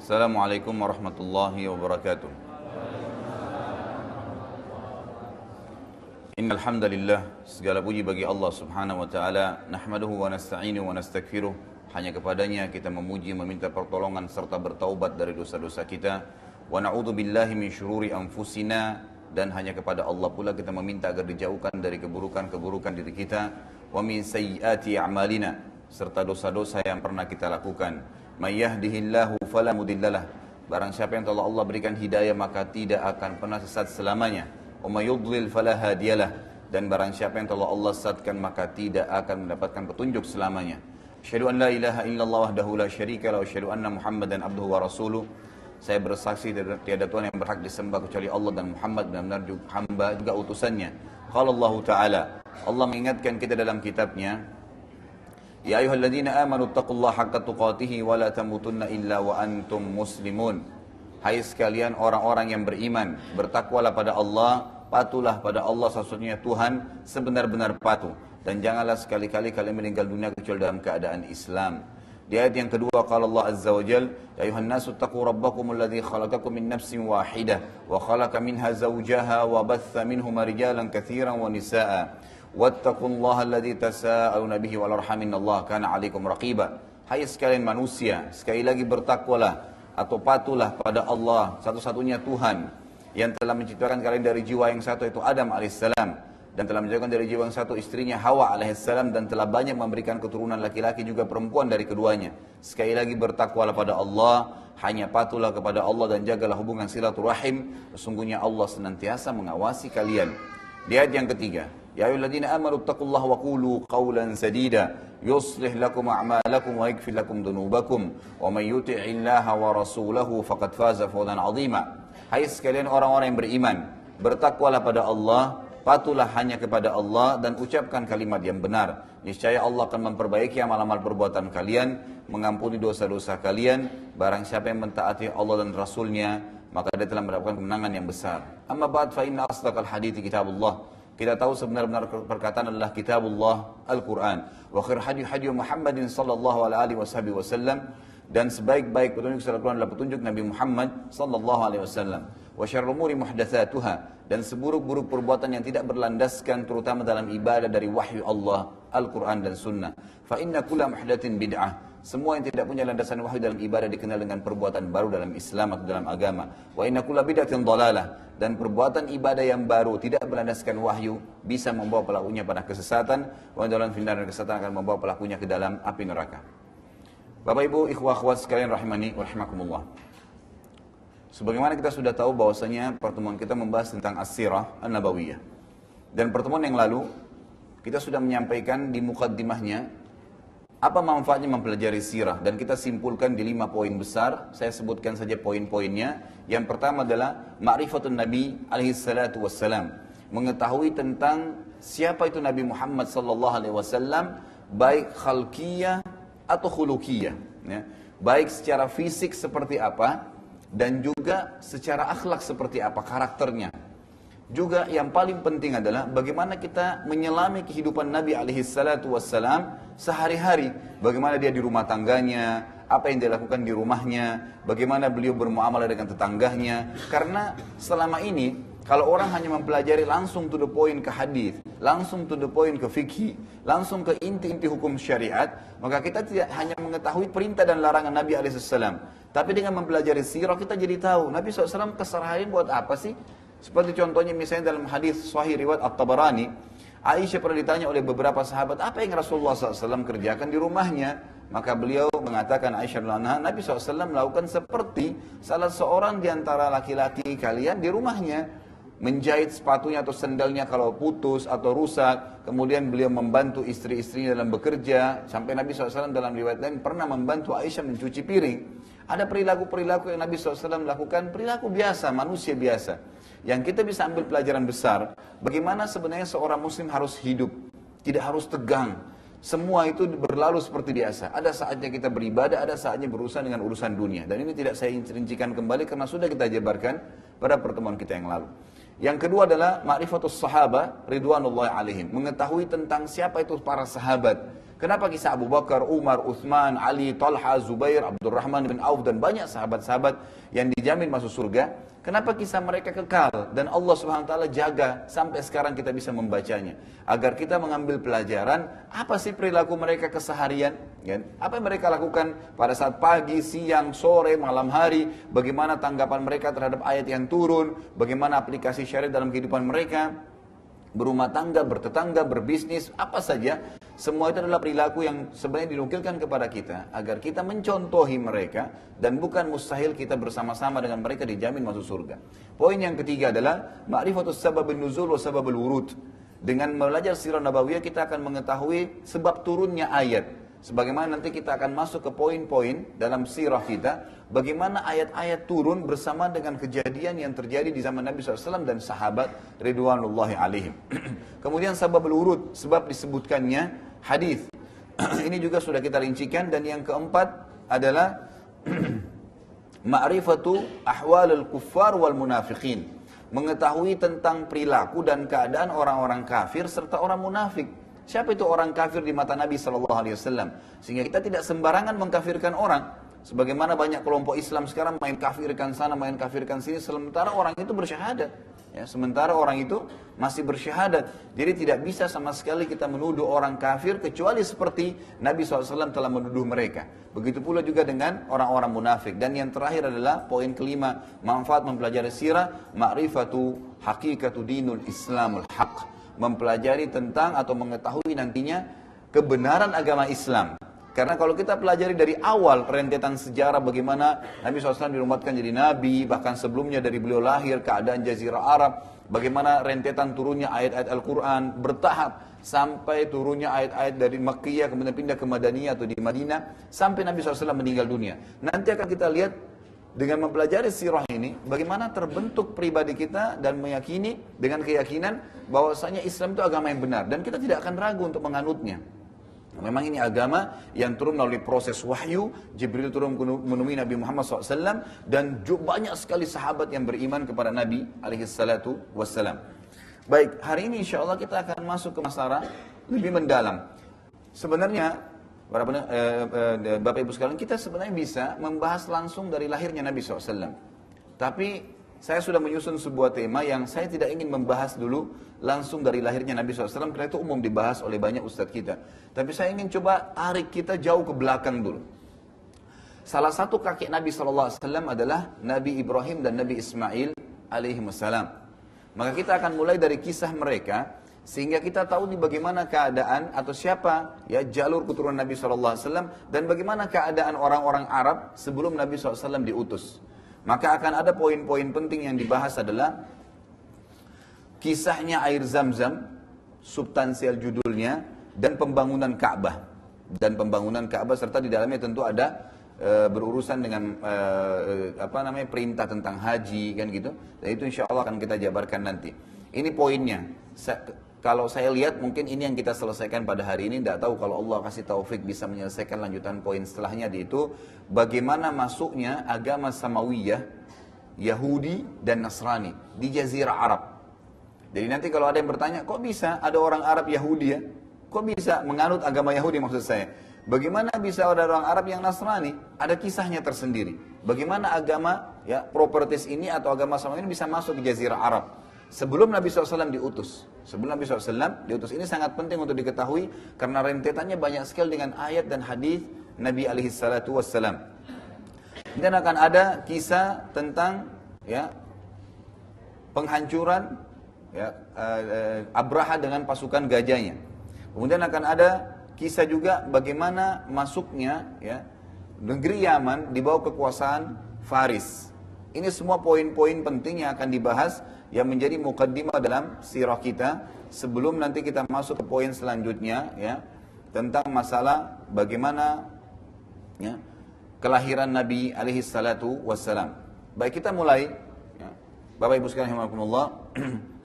Assalamualaikum warahmatullahi wabarakatuh. Innal hamdalillah, segala puji bagi Allah Subhanahu wa taala, nahmaduhu wa nasta'inuhu wa nastaghfiruh. Hanya kepadanya kita memuji, meminta pertolongan serta bertaubat dari dosa-dosa kita. Wa na'udzu billahi min syururi anfusina, dan hanya kepada Allah pula kita meminta agar dijauhkan dari keburukan-keburukan diri kita. Wa min sayyiati a'malina, serta dosa-dosa yang pernah kita lakukan. May yahdihillahu fala mudhillalah, barang siapa yang telah Allah berikan hidayah maka tidak akan pernah sesat selamanya. Wa may yudlil fala hadiyalah, dan barang siapa yang telah Allah sesatkan maka tidak akan mendapatkan petunjuk selamanya. Asyhadu an la ilaha illallah wahdahu la syarika lahu wa asyhadu anna Muhammadan abduhu wa rasuluh. Saya bersaksi tiada Tuhan yang berhak disembah kecuali Allah, dan Muhammad benar-benar hamba juga utusannya. Qala Allah Ta'ala, Allah mengingatkan kita dalam kitabnya, Ya ayyuhalladzina amanu taqullaha haqqa tuqatih wa la tamutunna illa wa antum muslimun. Hai sekalian orang-orang yang beriman, bertakwalah pada Allah, patuhlah pada Allah sesungguhnya Tuhan sebenar-benar patuh, dan janganlah sekali-kali kalian meninggal dunia kecuali dalam keadaan Islam. Di ayat yang kedua qala Allah azza wa jalla, ya ayyuhan nasu taqu rabbakumul ladzi khalaqakum min nafsin wahidah wa khalaqa minha zawjaha wa batha minhuma rijalan katsiran wa nisaa'a. Wattaqullaha alladzi tasaaluna bihi wal arham innallaha kana 'alaikum raqiba. Hai sekalian manusia, sekali lagi bertakwalah atau patuhlah pada Allah, satu-satunya Tuhan yang telah menciptakan kalian dari jiwa yang satu, yaitu Adam alaihissalam, dan telah menciptakan dari jiwa yang satu istrinya Hawa alaihissalam, dan telah banyak memberikan keturunan laki-laki juga perempuan dari keduanya. Sekali lagi bertakwalah pada Allah, hanya patuhlah kepada Allah dan jagalah hubungan silaturahim. Sesungguhnya Allah senantiasa mengawasi kalian. Di ayat yang ketiga, Ya ayyuhalladzina amanu taqullaha wa qulu qawlan sadida yuslih lakum a'malakum wa yaghfir lakum dhunubakum wa may yuti'illaha wa rasulahu faqad faza fawzan 'azima. Hai sekalian orang-orang yang beriman, bertakwalah pada Allah, patuhlah hanya kepada Allah, dan ucapkan kalimat yang benar. Niscaya Allah akan memperbaiki amal-amal perbuatan kalian, mengampuni dosa-dosa kalian. Barang siapa yang mentaati Allah dan Rasulnya, maka dia telah mendapatkan kemenangan yang besar. Amma ba'd fa inna asdaqal hadithi kitabullah. Kita tahu sebenar-benar perkataan adalah kitabullah, Al-Quran. Wa khair hadi Muhammadin sallallahu alaihi wasallam, dan sebaik-baik petunjuk secara Al-Quran adalah petunjuk Nabi Muhammad sallallahu alaihi wasallam. Wa syarrul umuri muhdatsatuha, dan seburuk-buruk perbuatan yang tidak berlandaskan terutama dalam ibadah dari wahyu Allah, Al-Quran dan Sunnah. Fa inna kulla muhdatsin bid'ah. Semua yang tidak punya landasan wahyu dalam ibadah dikenal dengan perbuatan baru dalam Islam atau dalam agama. Wa inna kulla bid'atin dhalalah, dan perbuatan ibadah yang baru tidak berlandaskan wahyu bisa membawa pelakunya pada kesesatan. Wa dalam final dan kesesatan akan membawa pelakunya ke dalam api neraka. Bapak Ibu, ikhwah akhwat sekalian rahimani wa rahimakumullah. Sebagaimana kita sudah tahu bahwasanya pertemuan kita membahas tentang as-sirah an-nabawiyah. Dan pertemuan yang lalu kita sudah menyampaikan di muqaddimahnya apa manfaatnya mempelajari sirah, dan kita simpulkan di 5 poin besar. Saya sebutkan saja poin-poinnya. Yang pertama adalah ma'rifatun Nabi alaihi salatu wassalam, mengetahui tentang siapa itu Nabi Muhammad sallallahu alaihi wasallam, baik khalqiyah atau khuluqiyah, ya. Baik secara fisik seperti apa, dan juga secara akhlak seperti apa karakternya. Juga yang paling penting adalah bagaimana kita menyelami kehidupan Nabi alaihi salatu wassalam sehari-hari. Bagaimana dia di rumah tangganya, apa yang dia lakukan di rumahnya, bagaimana beliau bermuamalah dengan tetangganya. Karena selama ini kalau orang hanya mempelajari langsung to the point ke hadis, langsung to the point ke fikih, langsung ke inti-inti hukum syariat, maka kita tidak hanya mengetahui perintah dan larangan Nabi alaihissalam. Tapi dengan mempelajari sirah kita jadi tahu Nabi SAW keseharian buat apa sih. Seperti contohnya misalnya dalam hadis sahih riwayat At-Tabarani, Aisyah pernah ditanya oleh beberapa sahabat, apa yang Rasulullah SAW kerjakan di rumahnya? Maka beliau mengatakan, Aisyah radhiyallahu anha, Nabi SAW melakukan seperti salah seorang di antara laki-laki kalian di rumahnya, menjahit sepatunya atau sendalnya kalau putus atau rusak. Kemudian beliau membantu istri-istrinya dalam bekerja. Sampai Nabi SAW dalam riwayat lain pernah membantu Aisyah mencuci piring. Ada perilaku-perilaku yang Nabi SAW lakukan, perilaku biasa, manusia biasa. Yang kita bisa ambil pelajaran besar, bagaimana sebenarnya seorang muslim harus hidup. Tidak harus tegang. Semua itu berlalu seperti biasa. Ada saatnya kita beribadah, ada saatnya berurusan dengan urusan dunia. Dan ini tidak saya rincikan kembali karena sudah kita jabarkan pada pertemuan kita yang lalu. Yang kedua adalah ma'rifatus sahaba ridwanullahi alaihim, mengetahui tentang siapa itu para sahabat. Kenapa kisah Abu Bakar, Umar, Uthman, Ali, Talha, Zubair, Abdurrahman bin Auf dan banyak sahabat-sahabat yang dijamin masuk surga? Kenapa kisah mereka kekal dan Allah Subhanahu wa taala jaga sampai sekarang kita bisa membacanya agar kita mengambil pelajaran apa sih perilaku mereka keseharian, kan? Apa yang mereka lakukan pada saat pagi, siang, sore, malam hari, bagaimana tanggapan mereka terhadap ayat yang turun, bagaimana aplikasi syariat dalam kehidupan mereka, berumah tangga, bertetangga, berbisnis, apa saja. Semua itu adalah perilaku yang sebenarnya dinukilkan kepada kita agar kita mencontohi mereka dan bukan mustahil kita bersama-sama dengan mereka dijamin masuk surga. Poin yang ketiga adalah ma'rifatus sababun nuzul wa sababul wurud. Dengan belajar sirah nabawiyah kita akan mengetahui sebab turunnya ayat. Sebagaimana nanti kita akan masuk ke poin-poin dalam sirah kita, bagaimana ayat-ayat turun bersama dengan kejadian yang terjadi di zaman Nabi SAW dan sahabat ridwanullahi alaihim. Kemudian sababul wurud, sebab disebutkannya hadis. Ini juga sudah kita rincikan. Dan yang keempat adalah ma'rifatu ahwalul kuffar wal munafiqin. Mengetahui tentang perilaku dan keadaan orang-orang kafir serta orang munafik. Siapa itu orang kafir di mata Nabi SAW? Sehingga kita tidak sembarangan mengkafirkan orang. Sebagaimana banyak kelompok Islam sekarang main kafirkan sana, main kafirkan sini, sementara orang itu bersyahadat. Ya, sementara orang itu masih bersyahadat. Jadi tidak bisa sama sekali kita menuduh orang kafir kecuali seperti Nabi SAW telah menuduh mereka. Begitu pula juga dengan orang-orang munafik. Dan yang terakhir adalah poin kelima, manfaat mempelajari sirah, ma'rifatu haqiqatu dinul Islamul haq. Mempelajari tentang atau mengetahui nantinya kebenaran agama Islam. Karena kalau kita pelajari dari awal rentetan sejarah bagaimana Nabi SAW diumatkan jadi Nabi, bahkan sebelumnya dari beliau lahir, keadaan Jazirah Arab, bagaimana rentetan turunnya ayat-ayat Al-Quran bertahap, sampai turunnya ayat-ayat dari Makkiyah, kemudian pindah ke Madaniyah atau di Madinah, sampai Nabi SAW meninggal dunia. Nanti akan kita lihat dengan mempelajari sirah ini, bagaimana terbentuk pribadi kita dan meyakini dengan keyakinan bahwasanya Islam itu agama yang benar. Dan kita tidak akan ragu untuk menganutnya. Memang ini agama yang turun melalui proses wahyu, Jibril turun menemui Nabi Muhammad SAW, dan banyak sekali sahabat yang beriman kepada Nabi SAW. Baik, hari ini insya Allah kita akan masuk ke masalah lebih mendalam. Sebenarnya, Bapak Ibu sekalian, kita sebenarnya bisa membahas langsung dari lahirnya Nabi SAW. Tapi saya sudah menyusun sebuah tema yang saya tidak ingin membahas dulu langsung dari lahirnya Nabi SAW, karena itu umum dibahas oleh banyak ustadz kita. Tapi saya ingin coba tarik kita jauh ke belakang dulu. Salah satu kakek Nabi SAW adalah Nabi Ibrahim dan Nabi Ismail alaihimussalam. Maka kita akan mulai dari kisah mereka, sehingga kita tahu di bagaimana keadaan atau siapa ya jalur keturunan Nabi SAW dan bagaimana keadaan orang-orang Arab sebelum Nabi SAW diutus. Maka akan ada poin-poin penting yang dibahas adalah kisahnya air Zam-Zam, substansial judulnya, dan pembangunan Ka'bah. Dan pembangunan Ka'bah serta di dalamnya tentu ada berurusan dengan perintah tentang haji kan gitu. Dan itu insya Allah akan kita jabarkan nanti. Ini poinnya. Kalau saya lihat mungkin ini yang kita selesaikan pada hari ini. Tidak tahu kalau Allah kasih taufik bisa menyelesaikan lanjutan poin setelahnya itu bagaimana masuknya agama Samawiyah, Yahudi dan Nasrani di Jazirah Arab. Jadi nanti kalau ada yang bertanya, kok bisa ada orang Arab Yahudi ya? Kok bisa menganut agama Yahudi maksud saya? Bagaimana bisa ada orang Arab yang Nasrani? Ada kisahnya tersendiri. Bagaimana agama ya properties ini atau agama Samawi ini bisa masuk di Jazirah Arab sebelum Nabi SAW diutus. Sebelum Nabi SAW diutus, ini sangat penting untuk diketahui karena rentetannya banyak sekali dengan ayat dan hadis Nabi SAW. Dan akan ada kisah tentang ya penghancuran ya Abraha dengan pasukan gajahnya. Kemudian akan ada kisah juga bagaimana masuknya ya negeri Yaman di bawah kekuasaan Faris. Ini semua poin-poin penting yang akan dibahas yang menjadi mukaddimah dalam sirah kita sebelum nanti kita masuk ke poin selanjutnya ya tentang masalah bagaimana ya kelahiran Nabi alaihi salatu wassalam. Baik, kita mulai ya. Bapak Ibu sekalian rahimakumullah,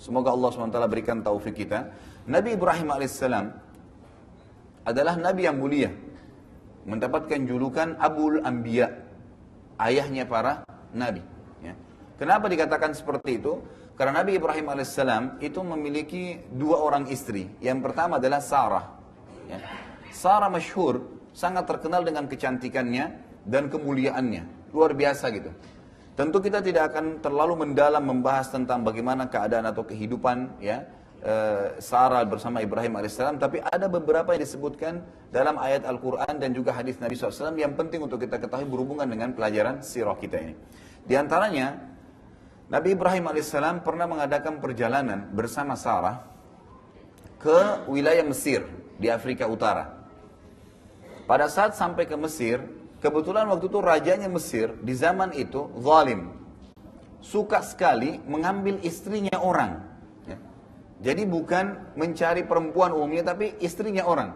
semoga Allah SWT berikan taufik kita. Nabi Ibrahim alaihissalam adalah nabi yang mulia, mendapatkan julukan Abul Anbiya, ayahnya para nabi ya. Kenapa dikatakan seperti itu? Karena Nabi Ibrahim alaihissalam itu memiliki dua orang istri. Yang pertama adalah Sarah. Ya. Sarah masyhur, sangat terkenal dengan kecantikannya dan kemuliaannya. Luar biasa gitu. Tentu kita tidak akan terlalu mendalam membahas tentang bagaimana keadaan atau kehidupan ya Sarah bersama Ibrahim alaihissalam, tapi ada beberapa yang disebutkan dalam ayat Al-Quran dan juga hadis Nabi SAW yang penting untuk kita ketahui berhubungan dengan pelajaran sirah kita ini. Di antaranya, Nabi Ibrahim alaihissalam pernah mengadakan perjalanan bersama Sarah ke wilayah Mesir di Afrika Utara. Pada saat sampai ke Mesir, kebetulan waktu itu rajanya Mesir di zaman itu zalim, suka sekali mengambil istrinya orang. Ya. Jadi bukan mencari perempuan umumnya, tapi istrinya orang.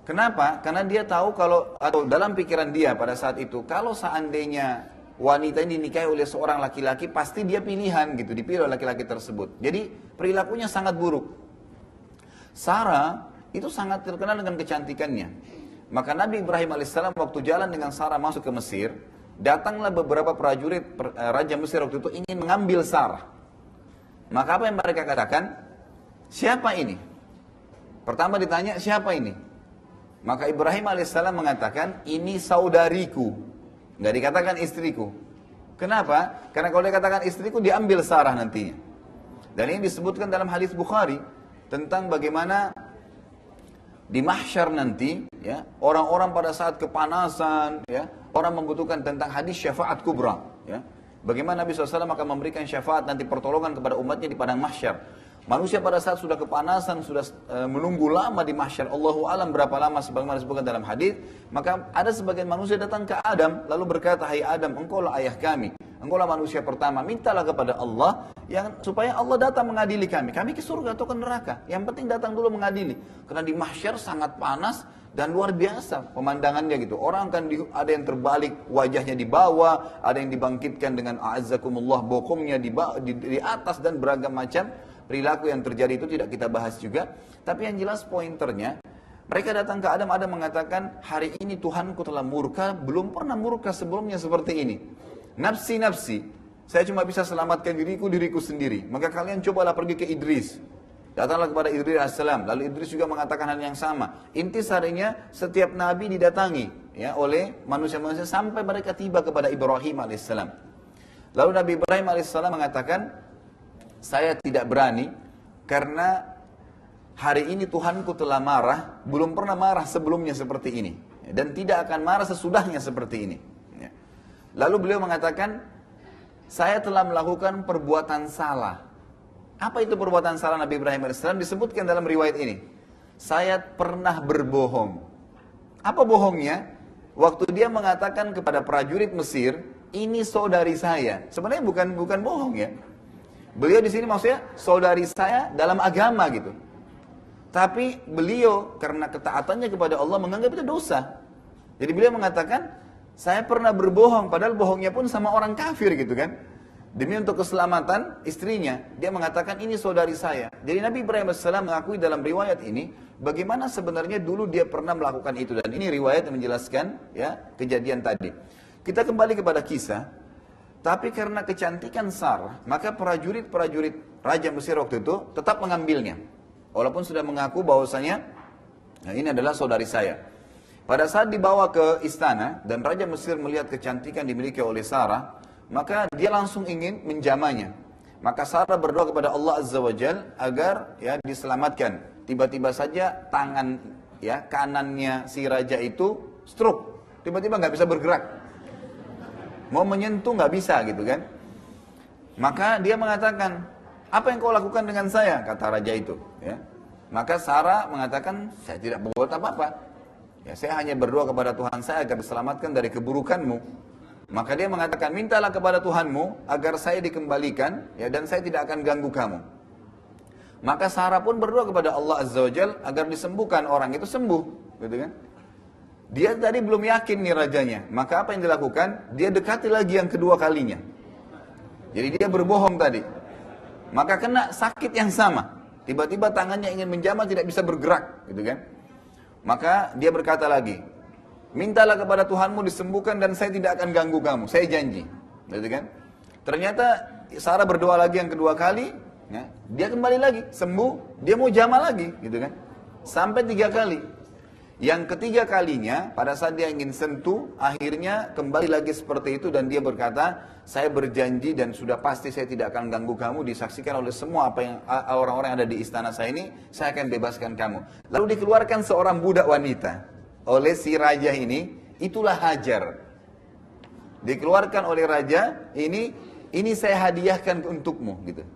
Kenapa? Karena dia tahu kalau, atau dalam pikiran dia pada saat itu, kalau seandainya wanita ini dinikahi oleh seorang laki-laki, pasti dia pilihan gitu, dipilih oleh laki-laki tersebut. Jadi perilakunya sangat buruk. Sarah itu sangat terkenal dengan kecantikannya. Maka Nabi Ibrahim alaihissalam waktu jalan dengan Sarah masuk ke Mesir, datanglah beberapa prajurit Raja Mesir waktu itu ingin mengambil Sarah. Maka apa yang mereka katakan? Siapa ini? Pertama ditanya, siapa ini? Maka Ibrahim alaihissalam mengatakan, ini saudariku. Nggak dikatakan istriku. Kenapa? Karena kalau dia katakan istriku, diambil Sarah nantinya. Dan ini disebutkan dalam hadis Bukhari tentang bagaimana di mahsyar nanti, ya, orang-orang pada saat kepanasan, ya, orang membutuhkan tentang hadis syafaat kubra, ya. Bagaimana Nabi SAW akan memberikan syafaat nanti pertolongan kepada umatnya di padang mahsyar. Manusia pada saat sudah kepanasan, sudah menunggu lama di mahsyar, Allahu alam berapa lama sebagaimana disebutkan dalam hadis, maka ada sebagian manusia datang ke Adam lalu berkata, "Hai Adam, engkaulah ayah kami, engkaulah manusia pertama, mintalah kepada Allah yang supaya Allah datang mengadili kami. Kami ke surga atau ke neraka? Yang penting datang dulu mengadili." Karena di mahsyar sangat panas dan luar biasa pemandangannya gitu. Orang kan ada yang terbalik wajahnya di bawah, ada yang dibangkitkan dengan a'azzakumullah bokongnya di atas dan beragam macam perilaku yang terjadi itu tidak kita bahas juga. Tapi yang jelas pointernya, mereka datang ke Adam, Adam mengatakan, hari ini Tuhanku telah murka, belum pernah murka sebelumnya seperti ini. Nafsi, nafsi, saya cuma bisa selamatkan diriku sendiri. Maka kalian cobalah pergi ke Idris. Datanglah kepada Idris AS. Lalu Idris juga mengatakan hal yang sama. Intisarinya setiap nabi didatangi ya, oleh manusia-manusia sampai mereka tiba kepada Ibrahim AS. Lalu Nabi Ibrahim AS mengatakan, saya tidak berani karena hari ini Tuhanku telah marah, belum pernah marah sebelumnya seperti ini. Dan tidak akan marah sesudahnya seperti ini. Lalu beliau mengatakan, saya telah melakukan perbuatan salah. Apa itu perbuatan salah Nabi Ibrahim AS? Disebutkan dalam riwayat ini. Saya pernah berbohong. Apa bohongnya? Waktu dia mengatakan kepada prajurit Mesir, ini saudari saya. Sebenarnya bukan bohong ya. Beliau di sini maksudnya saudari saya dalam agama gitu. Tapi beliau karena ketaatannya kepada Allah menganggap itu dosa. Jadi beliau mengatakan, saya pernah berbohong, padahal bohongnya pun sama orang kafir gitu kan. Demi untuk keselamatan istrinya, dia mengatakan ini saudari saya. Jadi Nabi Ibrahim AS mengakui dalam riwayat ini, bagaimana sebenarnya dulu dia pernah melakukan itu. Dan ini riwayat yang menjelaskan ya kejadian tadi. Kita kembali kepada kisah. Tapi karena kecantikan Sarah, maka prajurit-prajurit Raja Mesir waktu itu tetap mengambilnya. Walaupun sudah mengaku bahwasanya nah ini adalah saudari saya. Pada saat dibawa ke istana dan Raja Mesir melihat kecantikan dimiliki oleh Sarah, maka dia langsung ingin menjamahnya. Maka Sarah berdoa kepada Allah Azza wa Jal agar ya diselamatkan. Tiba-tiba saja tangan ya kanannya si raja itu stroke. Tiba-tiba nggak bisa bergerak. Mau menyentuh nggak bisa gitu kan. Maka dia mengatakan, apa yang kau lakukan dengan saya? Kata raja itu ya. Maka Sarah mengatakan, saya tidak berbuat apa-apa ya, saya hanya berdoa kepada Tuhan saya agar diselamatkan dari keburukanmu. Maka dia mengatakan, mintalah kepada Tuhanmu agar saya dikembalikan ya, dan saya tidak akan ganggu kamu. Maka Sarah pun berdoa kepada Allah Azza wa Jal agar disembuhkan orang itu sembuh gitu kan. Dia tadi belum yakin nih rajanya. Maka apa yang dilakukan? Dia dekati lagi yang kedua kalinya. Jadi dia berbohong tadi. Maka kena sakit yang sama. Tiba-tiba tangannya ingin menjamah tidak bisa bergerak. Gitu kan? Maka dia berkata lagi, mintalah kepada Tuhanmu disembuhkan dan saya tidak akan ganggu kamu. Saya janji. Gitu kan? Ternyata Sarah berdoa lagi yang kedua kali. Ya, dia kembali lagi. Sembuh. Dia mau jamah lagi. Gitu kan? Sampai 3 kali. Yang ketiga kalinya, pada saat dia ingin sentuh, akhirnya kembali lagi seperti itu dan dia berkata, saya berjanji dan sudah pasti saya tidak akan ganggu kamu, disaksikan oleh semua apa yang orang-orang yang ada di istana saya ini, saya akan bebaskan kamu. Lalu dikeluarkan seorang budak wanita oleh si raja ini, itulah Hajar. Dikeluarkan oleh raja, ini saya hadiahkan untukmu gitu.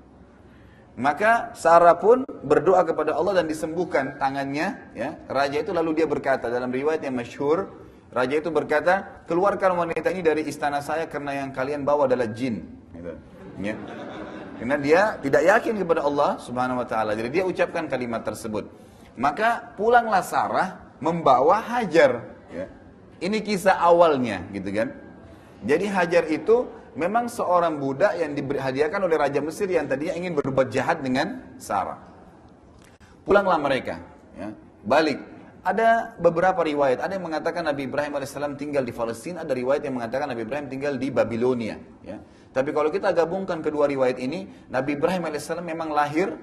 Maka Sarah pun berdoa kepada Allah dan disembuhkan tangannya, ya. Raja itu lalu dia berkata dalam riwayat yang masyhur, raja itu berkata, keluarkan wanita ini dari istana saya karena yang kalian bawa adalah jin, gitu. Ya. Karena dia tidak yakin kepada Allah Subhanahu wa taala. Jadi dia ucapkan kalimat tersebut. Maka pulanglah Sarah membawa Hajar, ya. Ini kisah awalnya, gitu kan. Jadi Hajar itu memang seorang budak yang dihadiahkan oleh Raja Mesir yang tadinya ingin berbuat jahat dengan Sarah. Pulanglah mereka, ya, balik. Ada beberapa riwayat, ada yang mengatakan Nabi Ibrahim AS tinggal di Palestina, ada riwayat yang mengatakan Nabi Ibrahim tinggal di Babilonia. Ya. Tapi kalau kita gabungkan kedua riwayat ini, Nabi Ibrahim AS memang lahir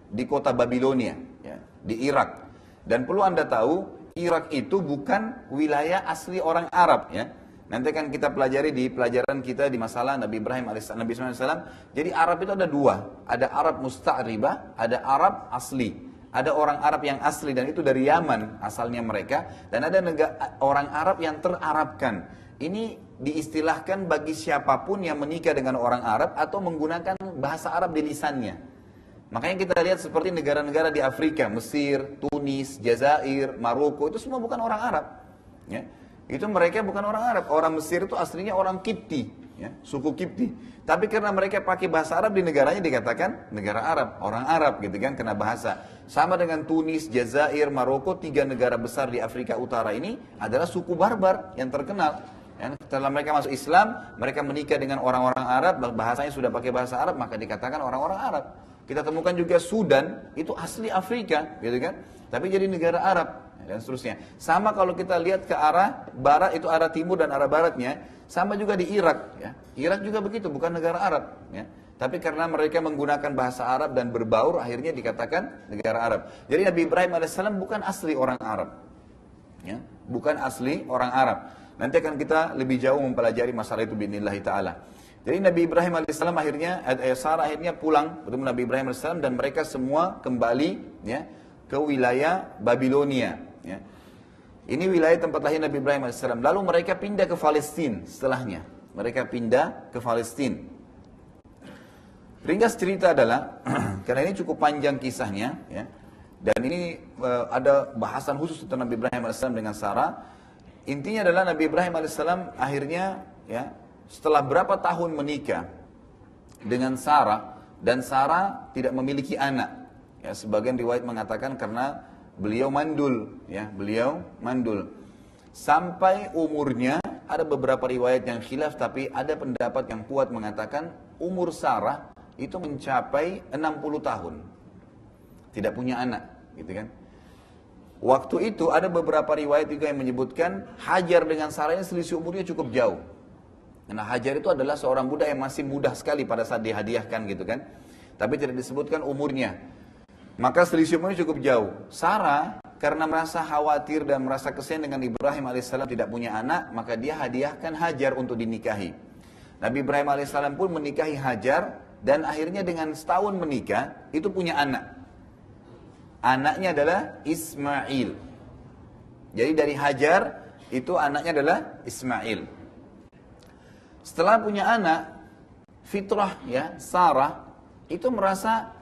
di kota Babilonia, ya, di Irak. Dan perlu Anda tahu, Irak itu bukan wilayah asli orang Arab, ya. Nanti kan kita pelajari di pelajaran kita di masalah Nabi Ibrahim AS. Jadi Arab itu ada dua. Ada Arab musta'ribah, ada Arab asli. Ada orang Arab yang asli dan itu dari Yaman asalnya mereka. Dan ada orang Arab yang terarabkan. Ini diistilahkan bagi siapapun yang menikah dengan orang Arab atau menggunakan bahasa Arab di lisannya. Makanya kita lihat seperti negara-negara di Afrika, Mesir, Tunis, Jazair, Maroko, itu semua bukan orang Arab. Ya. Itu mereka bukan orang Arab. Orang Mesir itu aslinya orang Kipti, ya, suku Kipti. Tapi karena mereka pakai bahasa Arab di negaranya dikatakan negara Arab, orang Arab gitu kan, kena bahasa. Sama dengan Tunis, Jazair, Maroko, 3 negara besar di Afrika Utara ini adalah suku barbar yang terkenal. Ya, setelah mereka masuk Islam, mereka menikah dengan orang-orang Arab, bahasanya sudah pakai bahasa Arab, maka dikatakan orang-orang Arab. Kita temukan juga Sudan, itu asli Afrika, gitu kan. Tapi jadi negara Arab. Dan seterusnya. Sama kalau kita lihat ke arah barat, itu arah timur dan arah baratnya, sama juga di Irak. Ya. Irak juga begitu, bukan negara Arab. Ya. Tapi karena mereka menggunakan bahasa Arab dan berbaur, akhirnya dikatakan negara Arab. Jadi Nabi Ibrahim AS bukan asli orang Arab. Ya. Bukan asli orang Arab. Nanti akan kita lebih jauh mempelajari masalah itu bi'idznillah ta'ala. Jadi Nabi Ibrahim AS akhirnya, Sarah akhirnya pulang bertemu Nabi Ibrahim AS dan mereka semua kembali, ya, ke wilayah Babilonia. Ya. Ini wilayah tempat lahir Nabi Ibrahim AS. Lalu mereka pindah ke Palestina setelahnya. Mereka pindah ke Palestina. Ringkas cerita adalah, karena ini cukup panjang kisahnya, ya, dan ini ada bahasan khusus tentang Nabi Ibrahim AS dengan Sarah. Intinya adalah Nabi Ibrahim AS akhirnya, ya, setelah berapa tahun menikah dengan Sarah, dan Sarah tidak memiliki anak. Ya, sebagian riwayat mengatakan karena beliau mandul, ya, beliau mandul. Sampai umurnya, ada beberapa riwayat yang khilaf, tapi ada pendapat yang kuat mengatakan umur Sarah itu mencapai 60 tahun. Tidak punya anak, gitu kan. Waktu itu ada beberapa riwayat juga yang menyebutkan Hajar dengan Sarah ini selisih umurnya cukup jauh. Karena Hajar itu adalah seorang budak yang masih mudah sekali pada saat dihadiahkan, gitu kan. Tapi tidak disebutkan umurnya. Maka selisih umurnya cukup jauh. Sarah karena merasa khawatir dan merasa kesian dengan Ibrahim AS tidak punya anak, maka dia hadiahkan Hajar untuk dinikahi. Nabi Ibrahim AS pun menikahi Hajar, dan akhirnya dengan setahun menikah, itu punya anak. Anaknya adalah Ismail. Jadi dari Hajar, itu anaknya adalah Ismail. Setelah punya anak, fitrah, ya, Sarah, itu merasa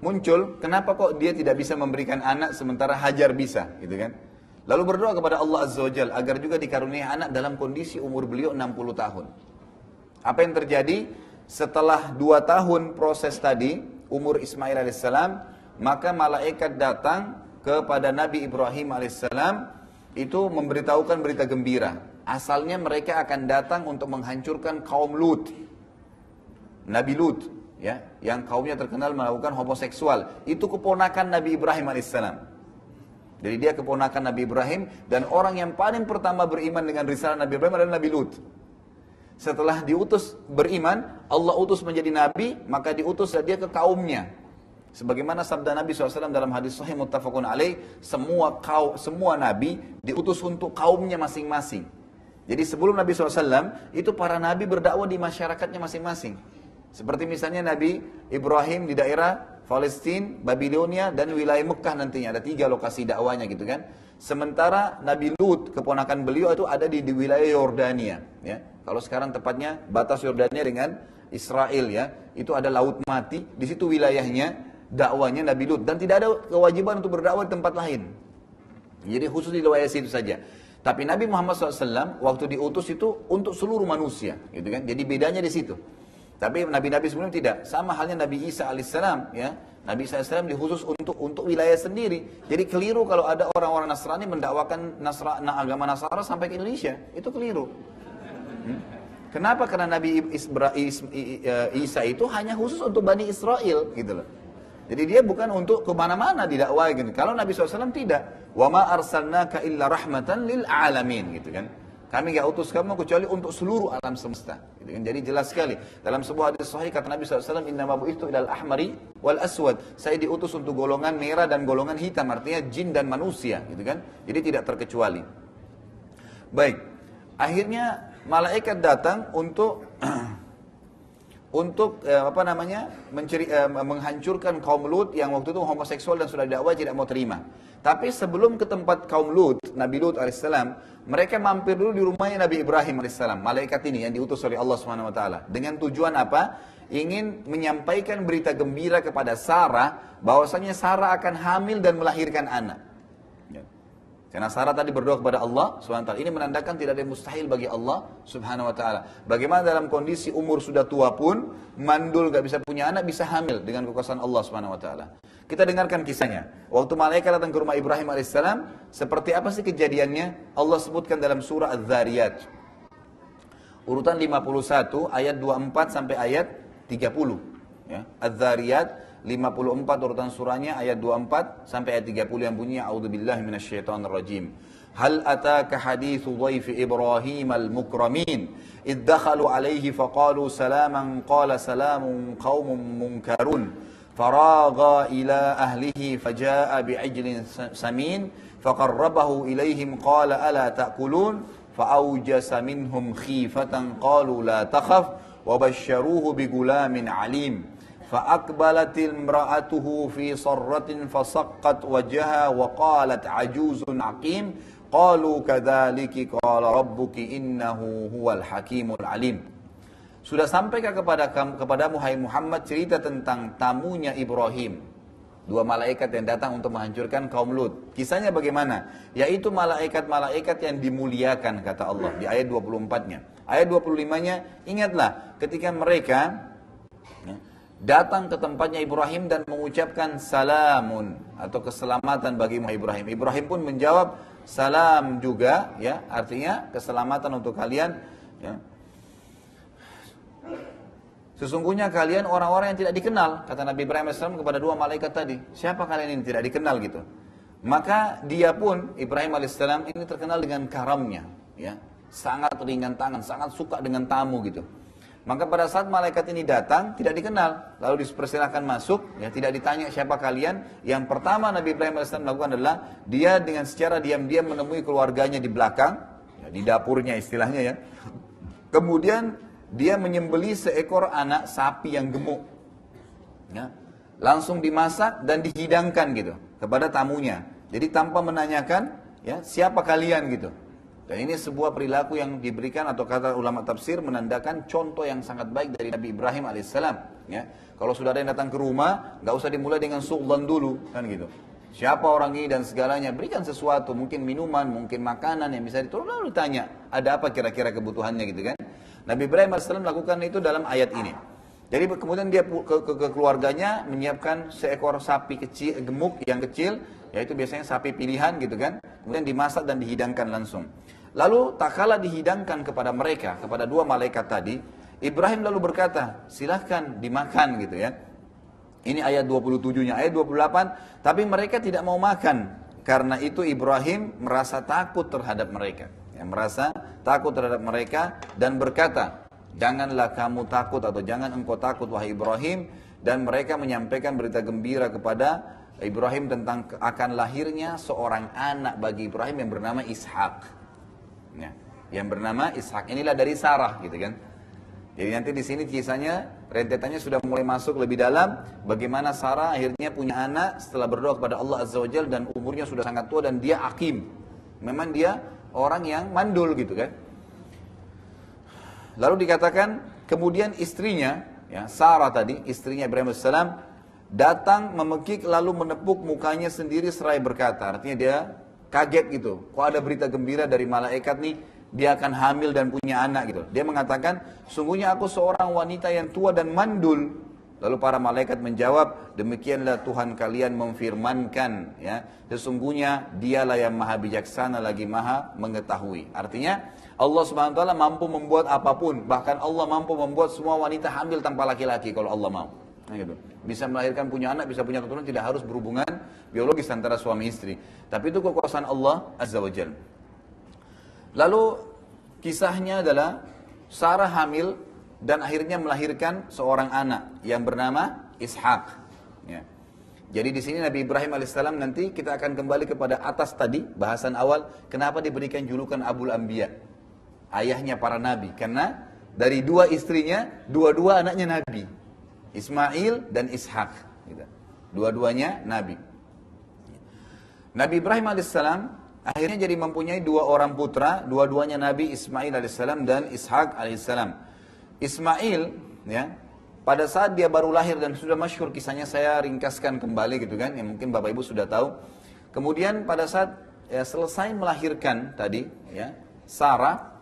muncul, kenapa kok dia tidak bisa memberikan anak sementara Hajar bisa, gitu kan? Lalu berdoa kepada Allah Azza wa Jalla agar juga dikaruniai anak dalam kondisi umur beliau 60 tahun. Apa yang terjadi? Setelah 2 tahun proses tadi, umur Ismail alaihissalam, maka malaikat datang kepada Nabi Ibrahim alaihissalam, itu memberitahukan berita gembira. Asalnya mereka akan datang untuk menghancurkan kaum Lut, Nabi Lut, ya, yang kaumnya terkenal melakukan homoseksual. Itu keponakan Nabi Ibrahim alaihissalam. Jadi dia keponakan Nabi Ibrahim, dan orang yang paling pertama beriman dengan risalah Nabi Ibrahim adalah Nabi Lut. Setelah diutus beriman, Allah utus menjadi nabi, maka diutuslah dia ke kaumnya. Sebagaimana sabda Nabi SAW dalam hadis sahih muttafaqun alaih, semua nabi diutus untuk kaumnya masing-masing. Jadi sebelum Nabi SAW, itu para nabi berdakwah di masyarakatnya masing-masing. Seperti misalnya Nabi Ibrahim di daerah Palestina, Babilonia, dan wilayah Mekah nantinya. Ada 3 lokasi dakwanya gitu kan. Sementara Nabi Lut, keponakan beliau itu ada di wilayah Yordania. Ya. Kalau sekarang tepatnya batas Yordania dengan Israel ya. Itu ada Laut Mati, di situ wilayahnya dakwanya Nabi Lut. Dan tidak ada kewajiban untuk berdakwah di tempat lain. Jadi khusus di wilayah situ saja. Tapi Nabi Muhammad SAW waktu diutus itu untuk seluruh manusia. Gitu kan. Jadi bedanya di situ. Tapi nabi-nabi sebelumnya tidak. Sama halnya Nabi Isa alaihissalam ya. Nabi Isa alaihissalam dikhusus untuk wilayah sendiri. Jadi keliru kalau ada orang-orang Nasrani mendakwakan agama Nasara sampai ke Indonesia. Itu keliru. Kenapa? Karena Nabi Isa itu hanya khusus untuk Bani Israel gitu loh. Jadi dia bukan untuk kemana-mana didakwai gitu. Kalau Nabi SAW tidak. Wa ma arsalnaka illa rahmatan lil alamin gitu kan. Kami gak utus kamu kecuali untuk seluruh alam semesta. Gitu kan? Jadi jelas sekali. Dalam sebuah hadis sahih kata Nabi SAW, innama bu'ithu ilal ahmari wal aswad. Saya diutus untuk golongan merah dan golongan hitam. Artinya jin dan manusia. Gitu kan? Jadi tidak terkecuali. Baik. Akhirnya malaikat datang untuk menghancurkan kaum Lut yang waktu itu homoseksual dan sudah dakwah tidak mau terima. Tapi sebelum ke tempat kaum Lut, Nabi Lut alaihissalam, mereka mampir dulu di rumahnya Nabi Ibrahim alaihissalam. Malaikat ini yang diutus oleh Allah Subhanahu wa taala. Dengan tujuan apa? Ingin menyampaikan berita gembira kepada Sarah bahwasanya Sarah akan hamil dan melahirkan anak. Karena Sarah tadi berdoa kepada Allah Subhanahu wa taala. Ini menandakan tidak ada yang mustahil bagi Allah Subhanahu wa taala. Bagaimana dalam kondisi umur sudah tua pun, mandul gak bisa punya anak, bisa hamil dengan kekuasaan Allah Subhanahu wa taala. Kita dengarkan kisahnya. Waktu malaikat datang ke rumah Ibrahim alaihissalam, seperti apa sih kejadiannya? Allah sebutkan dalam surah Az-Zariyat. Urutan 51 ayat 24 sampai ayat 30. Ya. Az-Zariyat 54 urutan surahnya ayat 24 sampai ayat 30 yang bunyinya a'udzubillahi minasyaitonir rajim. Hal ataka haditsu dhaifi Ibrahim al-mukramin id dakhalu alaihi faqalu salaman qala salamun qaumun munkarun faragha ila ahlihi fajaa bi'ijlin samin faqarrabahu ilaihim qala ala ta'kulun fa'awjasa minhum khifatan qalu la takhaf wa basyaruhu bigulamin alim. فأقبلت امرأته في صرة فصقت وجهها وقالت عجوز عقيم قالوا كذلك قال ربك إنه هو الحكيم العليم. Sudah sampaikah kepadamu hai Muhammad cerita tentang tamunya Ibrahim, 2 malaikat yang datang untuk menghancurkan kaum Lut. Kisahnya bagaimana? Yaitu malaikat-malaikat yang dimuliakan kata Allah di ayat 24-nya. Ayat 25-nya, ingatlah ketika mereka datang ke tempatnya Ibrahim dan mengucapkan salamun atau keselamatan bagi Ibrahim. Ibrahim pun menjawab salam juga, ya, artinya keselamatan untuk kalian. Ya. Sesungguhnya kalian orang-orang yang tidak dikenal, kata Nabi Ibrahim AS kepada 2 malaikat tadi. Siapa kalian ini tidak dikenal gitu? Maka dia pun Ibrahim AS ini terkenal dengan karamnya, ya, sangat ringan tangan, sangat suka dengan tamu gitu. Maka pada saat malaikat ini datang, tidak dikenal. Lalu dipersilahkan masuk, ya, tidak ditanya siapa kalian. Yang pertama Nabi Ibrahim AS lakukan adalah, dia dengan secara diam-diam menemui keluarganya di belakang, ya, di dapurnya istilahnya ya. Kemudian dia menyembelih seekor anak sapi yang gemuk. Ya. Langsung dimasak dan dihidangkan gitu, kepada tamunya. Jadi tanpa menanyakan, ya, siapa kalian gitu. Dan ini sebuah perilaku yang diberikan atau kata ulama tafsir menandakan contoh yang sangat baik dari Nabi Ibrahim alaihissalam. Ya, kalau sudah ada yang datang ke rumah, nggak usah dimulai dengan su'lan dulu, kan gitu. Siapa orang ini dan segalanya, berikan sesuatu, mungkin minuman, mungkin makanan yang bisa ditolong, lalu ditanya, ada apa kira-kira kebutuhannya gitu kan. Nabi Ibrahim alaihissalam melakukan itu dalam ayat ini. Jadi kemudian dia ke keluarganya menyiapkan seekor sapi kecil, gemuk yang kecil, yaitu biasanya sapi pilihan gitu kan. Kemudian dimasak dan dihidangkan langsung. Lalu tak kala dihidangkan kepada mereka, kepada 2 malaikat tadi, Ibrahim lalu berkata, silahkan dimakan gitu ya. Ini ayat 27-nya, ayat 28, tapi mereka tidak mau makan. Karena itu Ibrahim merasa takut terhadap mereka. Ya, merasa takut terhadap mereka dan berkata, janganlah kamu takut atau jangan engkau takut wahai Ibrahim, Dan mereka menyampaikan berita gembira kepada Ibrahim tentang akan lahirnya seorang anak bagi Ibrahim yang bernama Ishak. Ya, yang bernama Ishak. Inilah dari Sarah, gitu kan. Jadi nanti di sini kisahnya, rentetannya sudah mulai masuk lebih dalam. Bagaimana Sarah akhirnya punya anak setelah berdoa kepada Allah Azza wa Jalla dan umurnya sudah sangat tua dan dia akim. Memang dia orang yang mandul, gitu kan. Lalu dikatakan kemudian istrinya, ya, Sarah tadi, istrinya Ibrahim AS, datang memekik lalu menepuk mukanya sendiri seraya berkata, artinya dia kaget gitu, kok ada berita gembira dari malaikat nih, dia akan hamil dan punya anak gitu. Dia mengatakan, sungguhnya aku seorang wanita yang tua dan mandul. Lalu para malaikat menjawab, demikianlah Tuhan kalian memfirmankan, ya, sesungguhnya dialah yang maha bijaksana lagi maha mengetahui. Artinya Allah Subhanahu wa taala mampu membuat apapun, bahkan Allah mampu membuat semua wanita hamil tanpa laki-laki kalau Allah mau. Nah, gitu. Bisa melahirkan, punya anak, bisa punya keturunan, tidak harus berhubungan biologis antara suami istri. Tapi itu kekuasaan Allah Azza wa Jalla. Lalu kisahnya adalah Sarah hamil dan akhirnya melahirkan seorang anak yang bernama Ishak. Ya. Jadi di sini Nabi Ibrahim alaihissalam, nanti kita akan kembali kepada atas tadi bahasan awal, kenapa diberikan julukan Abul Anbiya, ayahnya para nabi, karena dari dua istrinya, dua-dua anaknya nabi, Ismail dan Ishak, gitu. Dua-duanya nabi. Nabi Ibrahim alaihissalam akhirnya jadi mempunyai dua orang putra, dua-duanya nabi, Ismail alaihissalam dan Ishak alaihissalam. Ismail, ya, pada saat dia baru lahir dan sudah masyhur kisahnya, saya ringkaskan kembali gitu kan, yang mungkin Bapak Ibu sudah tahu. Kemudian pada saat selesai melahirkan tadi, ya, Sarah,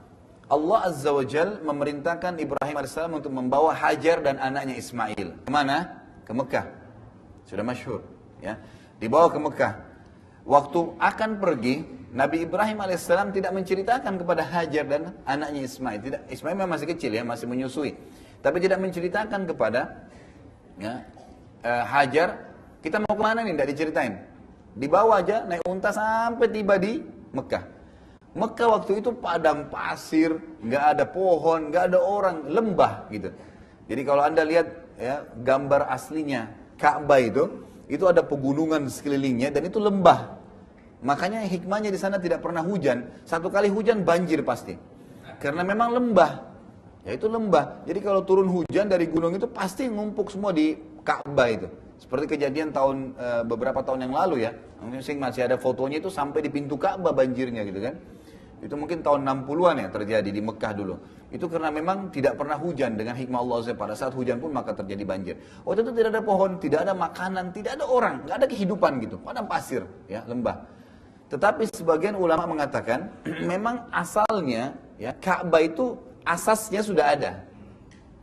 Allah Azza wa Jal memerintahkan Ibrahim AS untuk membawa Hajar dan anaknya Ismail. Kemana? Ke Mekah. Sudah masyhur, ya. Dibawa ke Mekah. Waktu akan pergi, Nabi Ibrahim AS tidak menceritakan kepada Hajar dan anaknya Ismail. Tidak, Ismail memang masih kecil, ya, masih menyusui. Tapi tidak menceritakan kepada, ya, Hajar, kita mau kemana nih, tidak diceritain. Dibawa aja, naik unta sampai tiba di Mekah. Mekah waktu itu padang pasir, nggak ada pohon, nggak ada orang, lembah gitu. Jadi kalau Anda lihat, ya, gambar aslinya Ka'bah itu ada pegunungan sekelilingnya dan itu lembah. Makanya hikmahnya di sana tidak pernah hujan. Satu kali hujan banjir pasti. Karena memang lembah. Ya itu lembah. Jadi kalau turun hujan dari gunung itu pasti ngumpuk semua di Ka'bah itu. Seperti kejadian beberapa tahun yang lalu, ya. Mungkin masih ada fotonya itu sampai di pintu Ka'bah banjirnya gitu kan. Itu mungkin tahun 60-an ya terjadi di Mekah dulu. Itu karena memang tidak pernah hujan, dengan hikmah Allah SWT. Pada saat hujan pun maka terjadi banjir. Waktu itu tidak ada pohon, tidak ada makanan, tidak ada orang, nggak ada kehidupan gitu. Padang pasir, ya, lembah. Tetapi sebagian ulama mengatakan memang asalnya, ya, Ka'bah itu asasnya sudah ada.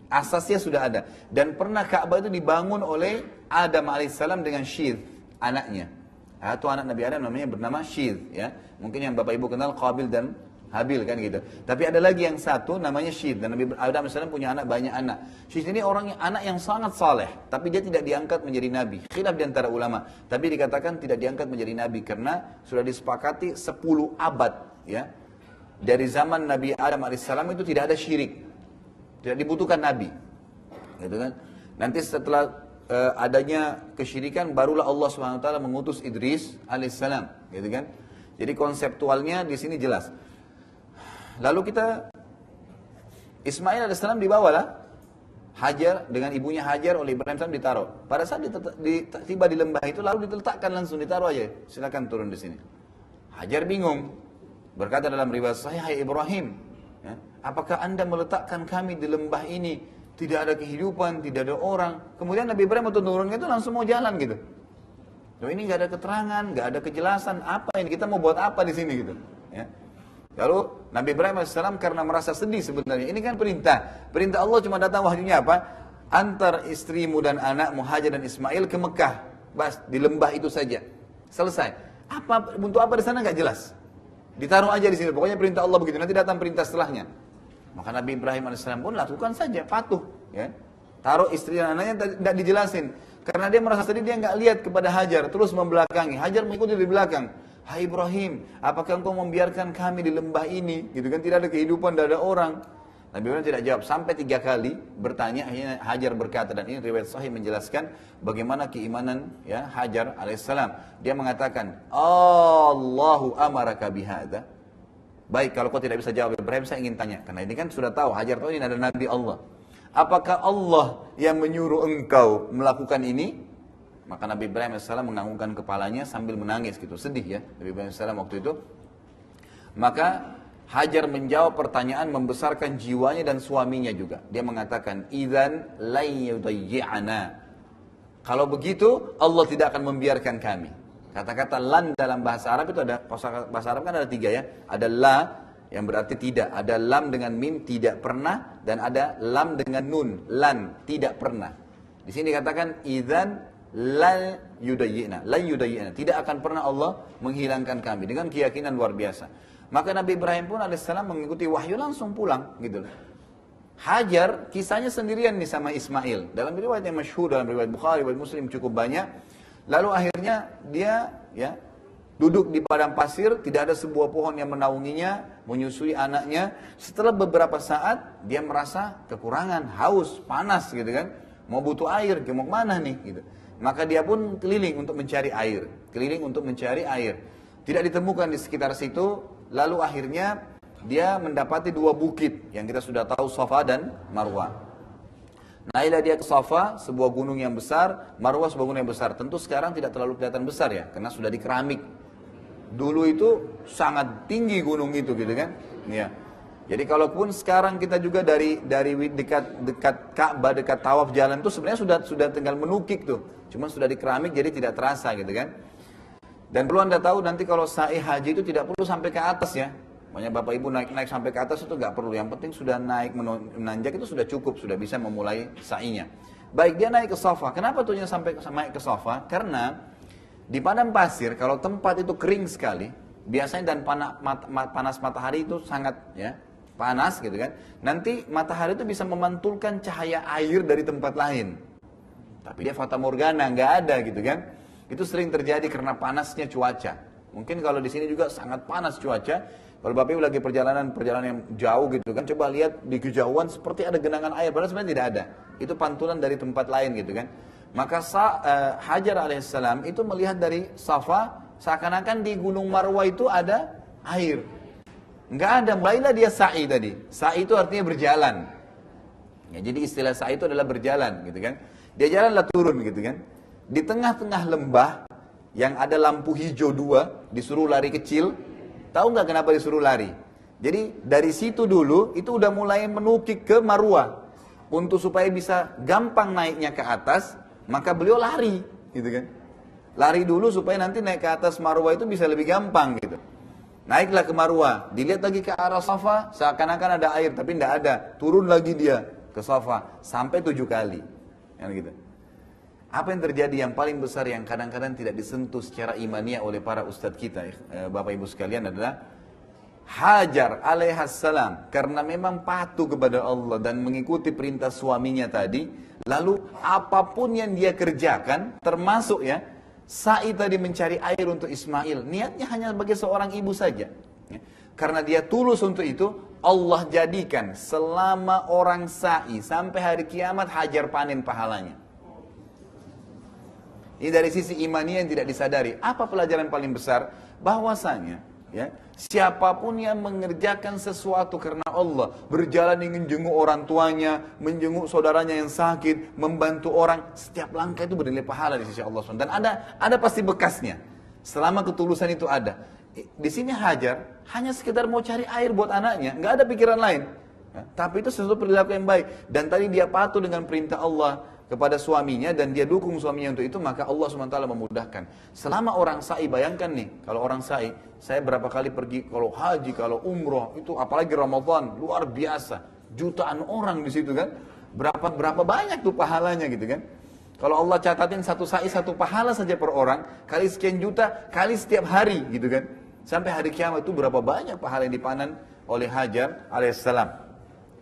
Asasnya sudah ada. Dan pernah Ka'bah itu dibangun oleh Adam alaihissalam dengan Syith, anaknya. Atau anak Nabi Adam namanya bernama Syith, ya. Mungkin yang Bapak Ibu kenal Qabil dan Habil kan gitu. Tapi ada lagi yang satu namanya Syith, dan Nabi Adam alaihissalam punya banyak anak. Syith ini anak yang sangat saleh, tapi dia tidak diangkat menjadi nabi. Khilaf di antara ulama, tapi dikatakan tidak diangkat menjadi nabi karena sudah disepakati 10 abad, ya. Dari zaman Nabi Adam alaihissalam itu tidak ada syirik. Tidak dibutuhkan nabi. Gitu kan? Nanti setelah adanya kesyirikan barulah Allah Subhanahu wa taala mengutus Idris alaihissalam, gitu kan? Jadi konseptualnya di sini jelas. Lalu Ismail alaihissalam dibawalah Hajar dengan ibunya Hajar oleh Ibrahim alaihissalam ditaruh. Pada saat tiba di lembah itu lalu diletakkan langsung, ditaruh aja. Silakan turun di sini. Hajar bingung. Berkata dalam riwayat Sahih, "Hai Ibrahim, ya, apakah Anda meletakkan kami di lembah ini? Tidak ada kehidupan, tidak ada orang." Kemudian Nabi Ibrahim waktu turunnya itu langsung mau jalan gitu. Loh, ini nggak ada keterangan, nggak ada kejelasan, apa ini, kita mau buat apa di sini gitu. Ya. Lalu Nabi Ibrahim AS karena merasa sedih sebenarnya, ini kan perintah Allah cuma datang wahyunya apa? Antar istrimu dan anakmu Hajar dan Ismail ke Mekah, bas di lembah itu saja, selesai. Untuk apa di sana nggak jelas. Ditaruh aja di sini, pokoknya perintah Allah begitu, nanti datang perintah setelahnya. Maka Nabi Ibrahim AS pun lakukan saja, patuh, ya. Taruh istri dan anaknya, tidak dijelasin. Karena dia merasa sedih, dia nggak lihat kepada Hajar, terus membelakangi. Hajar mengikuti di belakang. "Hai Ibrahim, apakah engkau membiarkan kami di lembah ini?" Gitu kan, tidak ada kehidupan, tidak ada orang. Nabi Ibrahim tidak jawab sampai 3 kali bertanya. Akhirnya Hajar berkata, dan ini riwayat sahih menjelaskan bagaimana keimanan ya Hajar alaihissalam. Dia mengatakan, Allahu amaraka bihadza. Baik, kalau kau tidak bisa jawab Ibrahim, saya ingin tanya. Karena ini kan sudah tahu, Hajar tahu ini ada Nabi Allah. Apakah Allah yang menyuruh engkau melakukan ini? Maka Nabi Ibrahim AS menganggukkan kepalanya sambil menangis gitu, sedih ya Nabi Ibrahim AS waktu itu. Maka Hajar menjawab pertanyaan membesarkan jiwanya dan suaminya juga. Dia mengatakan, idzan la yudayyi'ana. Kalau begitu Allah tidak akan membiarkan kami. Kata-kata lan dalam bahasa Arab itu ada, bahasa Arab kan ada 3 ya. Ada la yang berarti tidak, ada lam dengan mim tidak pernah, dan ada lam dengan nun lan tidak pernah. Di sini dikatakan idzan la yudayyi'na, tidak akan pernah Allah menghilangkan kami, dengan keyakinan luar biasa. Maka Nabi Ibrahim pun alaihissalam mengikuti wahyu langsung pulang gitu. Hajar kisahnya sendirian nih sama Ismail. Dalam riwayat yang masyhur, dalam riwayat Bukhari, riwayat Muslim cukup banyak. Lalu akhirnya dia ya duduk di padang pasir, tidak ada sebuah pohon yang menaunginya, menyusui anaknya. Setelah beberapa saat dia merasa kekurangan, haus, panas gitu kan. Mau butuh air, mau kemana nih gitu. Maka dia pun keliling untuk mencari air, Tidak ditemukan di sekitar situ. Lalu akhirnya dia mendapati 2 bukit yang kita sudah tahu, Safa dan Marwah. Naiklah dia ke Safa, sebuah gunung yang besar, Marwah sebuah gunung yang besar. Tentu sekarang tidak terlalu kelihatan besar ya, karena sudah dikeramik. Dulu itu sangat tinggi gunung itu gitu kan. Ya. Jadi kalaupun sekarang kita juga dari dekat Ka'bah, dekat tawaf jalan itu sebenarnya sudah tinggal menukik tuh. Cuma sudah dikeramik jadi tidak terasa gitu kan. Dan perlu Anda tahu nanti kalau sa'i haji itu tidak perlu sampai ke atas ya. Makanya Bapak Ibu naik sampai ke atas itu nggak perlu. Yang penting sudah naik menanjak itu sudah cukup, sudah bisa memulai sa'inya. Baik, dia naik ke Safa. Kenapa tuhnya sampai naik ke Safa? Karena di padang pasir kalau tempat itu kering sekali, biasanya dan panas matahari itu sangat ya panas gitu kan. Nanti matahari itu bisa memantulkan cahaya air dari tempat lain. Tapi dia fata morgana, nggak ada gitu kan. Itu sering terjadi karena panasnya cuaca. Mungkin kalau di sini juga sangat panas cuaca. Kalau Bapak Ibu lagi perjalanan yang jauh gitu kan, coba lihat di kejauhan seperti ada genangan air, padahal sebenarnya tidak ada. Itu pantulan dari tempat lain gitu kan. Maka Hajar alaihissalam itu melihat dari Safa, seakan-akan di Gunung Marwah itu ada air. Enggak ada, mulailah dia sa'i tadi. Sa'i itu artinya berjalan. Ya, jadi istilah sa'i itu adalah berjalan gitu kan. Dia jalanlah turun gitu kan. Di tengah-tengah lembah yang ada lampu hijau 2, disuruh lari kecil. Tahu nggak kenapa disuruh lari? Jadi dari situ dulu itu udah mulai menukik ke Marwah. Untuk supaya bisa gampang naiknya ke atas, maka beliau lari gitu kan. Lari dulu supaya nanti naik ke atas Marwah itu bisa lebih gampang gitu. Naiklah ke Marwah, dilihat lagi ke arah Safa, seakan-akan ada air tapi tidak ada. Turun lagi dia ke Safa sampai 7 kali. Yang gitu. Apa yang terjadi yang paling besar yang kadang-kadang tidak disentuh secara imaniah oleh para ustadz kita, Bapak Ibu sekalian, adalah Hajar alaihissalam karena memang patuh kepada Allah dan mengikuti perintah suaminya tadi, lalu apapun yang dia kerjakan, termasuk ya sa'i tadi mencari air untuk Ismail, niatnya hanya sebagai seorang ibu saja. Karena dia tulus untuk itu, Allah jadikan selama orang sa'i sampai hari kiamat Hajar panen pahalanya. Ini dari sisi imaniah yang tidak disadari. Apa pelajaran paling besar? Bahwasanya ya, siapapun yang mengerjakan sesuatu karena Allah, berjalan ingin jenguk orang tuanya, menjenguk saudaranya yang sakit, membantu orang, setiap langkah itu bernilai pahala di sisi Allah SWT. Dan ada pasti bekasnya. Selama ketulusan itu ada. Di sini Hajar hanya sekedar mau cari air buat anaknya, nggak ada pikiran lain. Ya, tapi itu sesuatu perilaku yang baik. Dan tadi dia patuh dengan perintah Allah kepada suaminya dan dia dukung suaminya untuk itu, maka Allah SWT memudahkan. Selama orang sa'i, bayangkan nih, kalau orang sa'i, saya berapa kali pergi, kalau haji, kalau umroh, itu apalagi Ramadan, luar biasa. Jutaan orang di situ kan, berapa banyak tuh pahalanya gitu kan. Kalau Allah catatin satu sa'i, satu pahala saja per orang, kali sekian juta, kali setiap hari gitu kan. Sampai hari kiamat itu berapa banyak pahala yang dipanen oleh Hajar alaihissalam.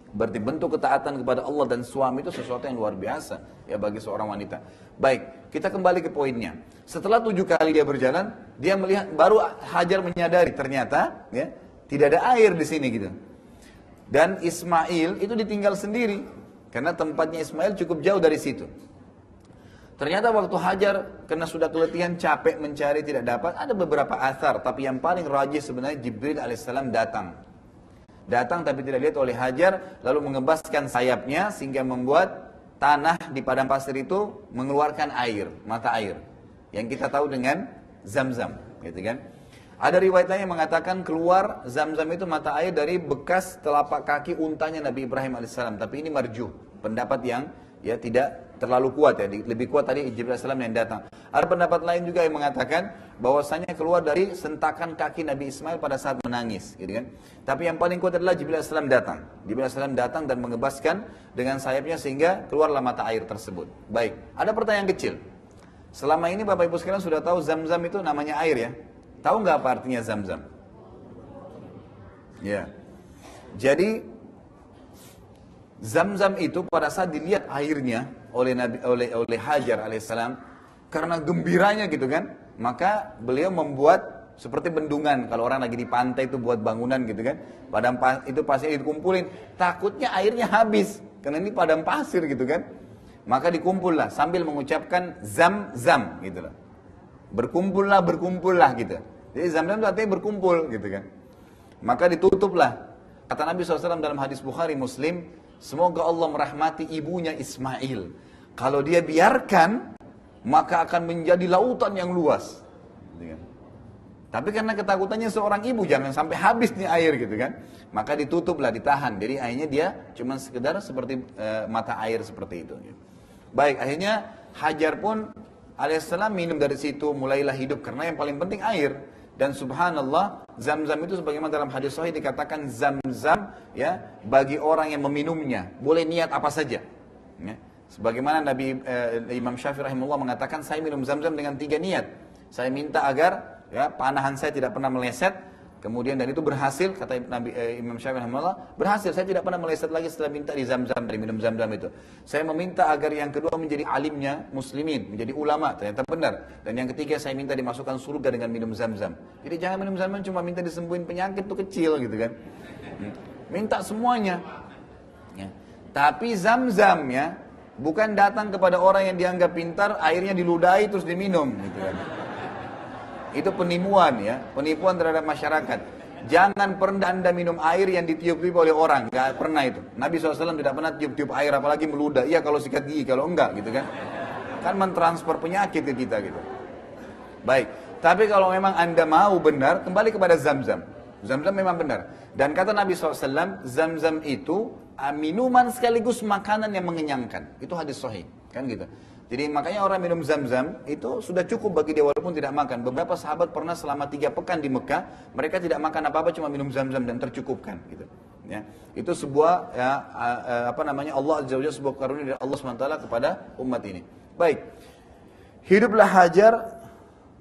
Berarti bentuk ketaatan kepada Allah dan suami itu sesuatu yang luar biasa ya bagi seorang wanita. Baik, kita kembali ke poinnya. Setelah 7 kali dia berjalan, dia melihat, baru Hajar menyadari ternyata ya tidak ada air di sini gitu. Dan Ismail itu ditinggal sendiri, karena tempatnya Ismail cukup jauh dari situ. Ternyata waktu Hajar, karena sudah keletihan, capek mencari, tidak dapat, ada beberapa athar, tapi yang paling rajih sebenarnya Jibril alaihissalam datang. Datang tapi tidak lihat oleh Hajar, lalu mengebaskan sayapnya sehingga membuat tanah di padang pasir itu mengeluarkan air, mata air. Yang kita tahu dengan Zam-Zam, gitu kan? Ada riwayat lain yang mengatakan keluar Zam-Zam itu mata air dari bekas telapak kaki untanya Nabi Ibrahim alaihissalam, tapi ini marjuh, pendapat yang ya tidak terlalu kuat ya, lebih kuat tadi Jibril alaihissalam yang datang. Ada pendapat lain juga yang mengatakan bahwasanya keluar dari sentakan kaki Nabi Ismail pada saat menangis, gitu kan. Tapi yang paling kuat adalah Jibril alaihissalam datang. Jibril alaihissalam datang dan mengebaskan dengan sayapnya sehingga keluarlah mata air tersebut. Baik, ada pertanyaan kecil. Selama ini Bapak Ibu sekalian sudah tahu Zam-Zam itu namanya air ya. Tahu nggak apa artinya Zam-Zam? Ya. Jadi Zam-Zam itu pada saat dilihat airnya oleh Hajar alaihissalam, karena gembiranya gitu kan, maka beliau membuat seperti bendungan. Kalau orang lagi di pantai itu buat bangunan gitu kan, padang itu pasir dikumpulin, takutnya airnya habis karena ini padang pasir gitu kan, maka dikumpullah sambil mengucapkan Zam-Zam gitu loh, berkumpullah gitu. Jadi Zam-Zam itu artinya berkumpul gitu kan. Maka ditutuplah. Kata Nabi SAW dalam hadis Bukhari Muslim, semoga Allah merahmati ibunya Ismail. Kalau dia biarkan, maka akan menjadi lautan yang luas. Tapi karena ketakutannya seorang ibu, jangan sampai habis nih air gitu kan. Maka ditutuplah, ditahan. Jadi akhirnya dia cuma sekedar seperti mata air seperti itu. Baik, akhirnya Hajar pun alaihissalam minum dari situ, mulailah hidup. Karena yang paling penting air. Dan subhanallah, Zam-Zam itu sebagaimana dalam hadis sahih dikatakan Zam-Zam ya bagi orang yang meminumnya, boleh niat apa saja. Ya. Sebagaimana Imam Syafi'i rahimahullah mengatakan, saya minum Zam-Zam dengan 3 niat. Saya minta agar ya panahan saya tidak pernah meleset, kemudian dan itu berhasil, kata Imam Syafi'i rahimahullah, berhasil, saya tidak pernah meleset lagi setelah minta di Zam-Zam, dari minum Zam-Zam itu. Saya meminta agar yang kedua menjadi alimnya muslimin, menjadi ulama, ternyata benar. Dan yang ketiga saya minta dimasukkan surga dengan minum Zam-Zam. Jadi jangan minum Zam-Zam cuma minta disembuhin penyakit itu kecil gitu kan. Minta semuanya. Ya. Tapi Zam-Zam ya bukan datang kepada orang yang dianggap pintar, airnya diludahi terus diminum gitu kan. Itu penipuan ya, penipuan terhadap masyarakat. Jangan pernah Anda minum air yang ditiup-tiup oleh orang, nggak pernah itu. Nabi SAW tidak pernah tiup-tiup air, apalagi meludah. Iya kalau sikat gigi, kalau enggak gitu kan. Kan mentransfer penyakit ke kita gitu. Baik, tapi kalau memang Anda mau benar, kembali kepada Zam-Zam. Zam-Zam memang benar. Dan kata Nabi SAW, Zam-Zam itu minuman sekaligus makanan yang mengenyangkan. Itu hadis sahih, kan gitu. Jadi makanya orang minum Zam-Zam itu sudah cukup bagi dia walaupun tidak makan. Beberapa sahabat pernah selama 3 pekan di Mekah, mereka tidak makan apa-apa, cuma minum Zam-Zam dan tercukupkan gitu. Ya, itu sebuah ya, Allah Azza wa Jalla, sebuah karunia dari Allah SWT kepada umat ini. Baik, hiduplah Hajar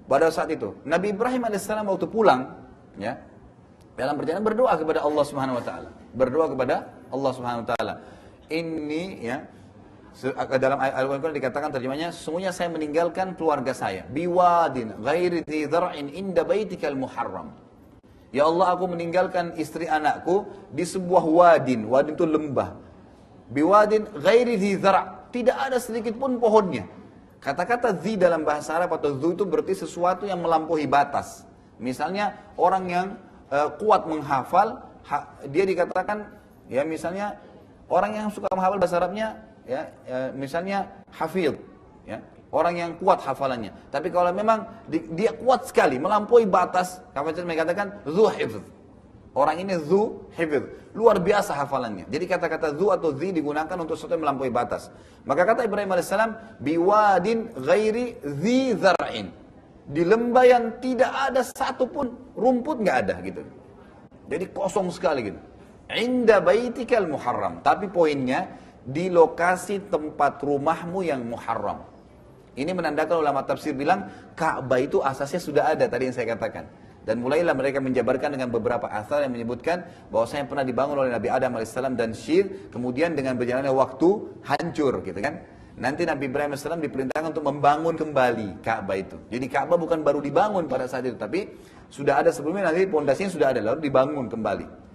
pada saat itu. Nabi Ibrahim alaihissalam waktu pulang, ya, dalam perjalanan berdoa kepada Allah Subhanahu Wa Taala, berdoa kepada Allah Subhanahu Wa Taala. Ini ya. Dalam Al-Quran dikatakan terjemahnya, sesungguhnya saya meninggalkan keluarga saya biwadin ghairi dzi dzar'in inda baitikal muharram. Ya Allah, aku meninggalkan istri anakku di sebuah wadin itu lembah. Biwadin ghairi dzi dzar', tidak ada sedikit pun pohonnya. Kata-kata dzi dalam bahasa Arab atau dzu itu berarti sesuatu yang melampaui batas. Misalnya orang yang kuat menghafal, dia dikatakan ya misalnya orang yang suka menghafal bahasa Arabnya ya, misalnya hafidh, ya, orang yang kuat hafalannya. Tapi kalau memang dia kuat sekali, melampaui batas, mereka katakan dzu hifdz. Orang ini dzu hifdz, luar biasa hafalannya. Jadi kata-kata dzu atau dzi digunakan untuk sesuatu yang melampaui batas. Maka kata Ibrahim alaihissalam, biwadin ghairi dzi zar'in, di lembah yang tidak ada satupun rumput, nggak ada gitu. Jadi kosong sekali gitu. Inda baitikal muharram, tapi poinnya di lokasi tempat rumahmu yang muharram. Ini menandakan ulama tafsir bilang Ka'bah itu asasnya sudah ada tadi yang saya katakan. Dan mulailah mereka menjabarkan dengan beberapa asal yang menyebutkan bahwasanya pernah dibangun oleh Nabi Adam alaihissalam dan Syir, kemudian dengan berjalannya waktu hancur gitu kan. Nanti Nabi Ibrahim alaihissalam diperintahkan untuk membangun kembali Ka'bah itu. Jadi Ka'bah bukan baru dibangun pada saat itu, tapi sudah ada sebelumnya, nanti pondasinya sudah ada lalu dibangun kembali.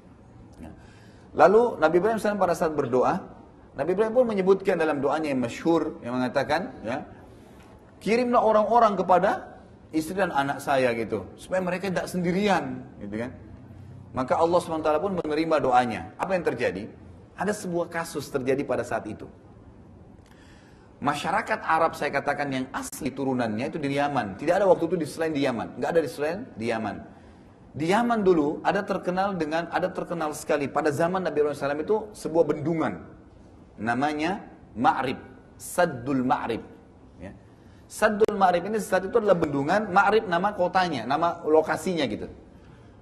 Lalu Nabi Ibrahim SAW pada saat berdoa, Nabi Ibrahim pun menyebutkan dalam doanya yang masyhur yang mengatakan, ya, kirimlah orang-orang kepada istri dan anak saya gitu, supaya mereka tidak sendirian, gitu kan. Maka Allah SWT pun menerima doanya. Apa yang terjadi? Ada sebuah kasus terjadi pada saat itu. Masyarakat Arab saya katakan yang asli turunannya itu di Yaman. Tidak ada waktu itu di selain di Yaman. Nggak ada di selain di Yaman. Di Yaman dulu ada terkenal sekali pada zaman Nabi Ibrahim SAW itu sebuah bendungan. Namanya Ma'rib. Saddul Ma'rib. Ya. Saddul Ma'rib ini saat itu adalah bendungan. Ma'rib nama kotanya, nama lokasinya gitu.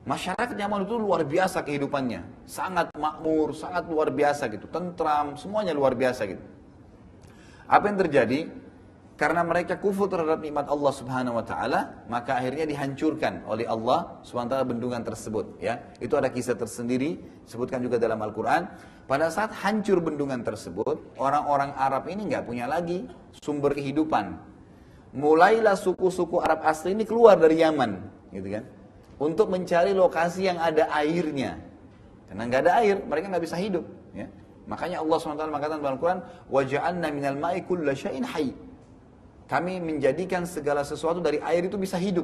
Masyarakat Yaman itu luar biasa kehidupannya. Sangat makmur, sangat luar biasa gitu. Tentram, semuanya luar biasa gitu. Apa yang terjadi? Karena mereka kufur terhadap nikmat Allah Subhanahu wa taala, maka akhirnya dihancurkan oleh Allah Subhanahu wa taala bendungan tersebut, ya. Itu ada kisah tersendiri disebutkan juga dalam Al-Qur'an. Pada saat hancur bendungan tersebut, orang-orang Arab ini nggak punya lagi sumber kehidupan. Mulailah suku-suku Arab asli ini keluar dari Yaman, gitu kan? Untuk mencari lokasi yang ada airnya. Karena nggak ada air, mereka nggak bisa hidup, ya. Makanya Allah SWT mengatakan dalam Al-Quran, وَجَعَلْنَا مِنَ الْمَاءِ كُلَّ شَيْءٍ حَيٍّ. Kami menjadikan segala sesuatu dari air itu bisa hidup.